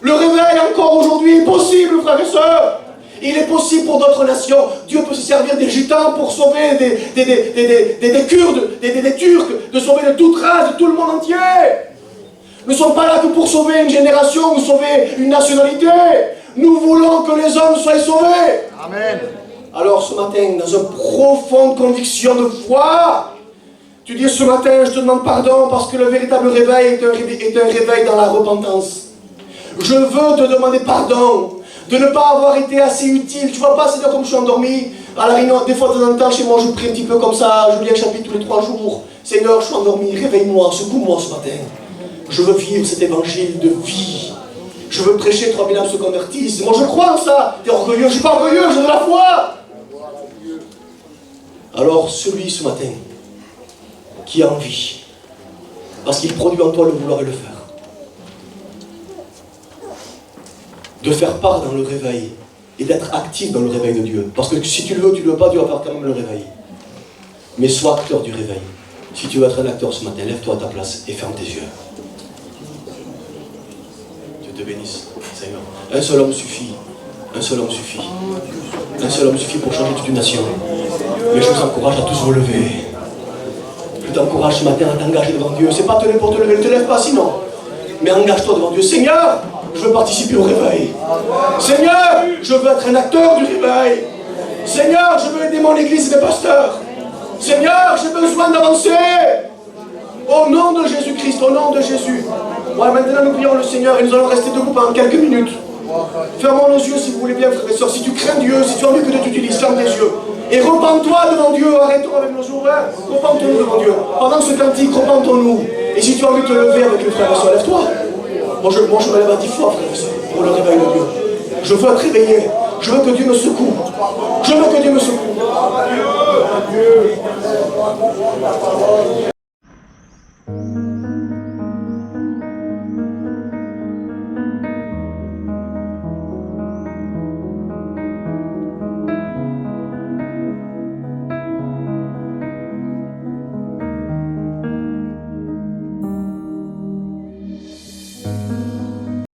Le réveil encore aujourd'hui est possible, frères et sœurs. Il est possible pour d'autres nations. Dieu peut se servir des gitans pour sauver des Kurdes, des Turcs, de sauver de toute race, de tout le monde entier. Nous ne sommes pas là que pour sauver une génération ou sauver une nationalité. Nous voulons que les hommes soient sauvés. Amen. Alors ce matin, dans une profonde conviction de foi, tu dis ce matin, je te demande pardon parce que le véritable réveil est un réveil dans la repentance. Je veux te demander pardon de ne pas avoir été assez utile. Tu vois pas, c'est comme je suis endormi. À la réunion, des fois de temps en temps, chez moi, je prie un petit peu comme ça. Je lis un chapitre tous les 3 jours. Seigneur, je suis endormi. Réveille-moi, secoue-moi ce matin. Je veux vivre cet évangile de vie. Je veux prêcher 3000 âmes se convertissent. Moi, je crois en ça. T'es orgueilleux. Je suis pas orgueilleux, j'ai de la foi. Alors, celui ce matin qui a envie, parce qu'il produit en toi le vouloir et le faire, de faire part dans le réveil et d'être actif dans le réveil de Dieu. Parce que si tu le veux, tu ne le veux pas, Dieu va faire quand même le réveil. Mais sois acteur du réveil. Si tu veux être un acteur ce matin, lève-toi à ta place et ferme tes yeux. Dieu te bénisse, Seigneur. Un seul homme suffit. Un seul homme suffit. Un seul homme suffit pour changer toute une nation. Mais je vous encourage à tous vous lever. Je t'encourage ce matin à t'engager devant Dieu. C'est pas te lever pour te lever, ne te lève pas sinon. Mais engage-toi devant Dieu. Seigneur, je veux participer au réveil. Seigneur, je veux être un acteur du réveil. Seigneur, je veux aider mon église et mes pasteurs. Seigneur, j'ai besoin d'avancer. Au nom de Jésus-Christ, au nom de Jésus. Ouais, maintenant nous prions le Seigneur et nous allons rester debout pendant quelques minutes. Fermons nos yeux si vous voulez bien, frères et sœurs. Si tu crains Dieu, si tu as envie que Dieu t'utilise, ferme tes yeux. Et repens-toi devant Dieu. Arrêtons avec nos oreilles. Repens-nous devant Dieu. Pendant ce cantique, repens-nous. Et si tu as envie de te lever avec le frère et sœur, lève-toi. Moi je me lève à 10 fois, frère et sœur, pour le réveil de Dieu. Je veux être réveillé. Je veux que Dieu me secoue. Je veux que Dieu me secoue.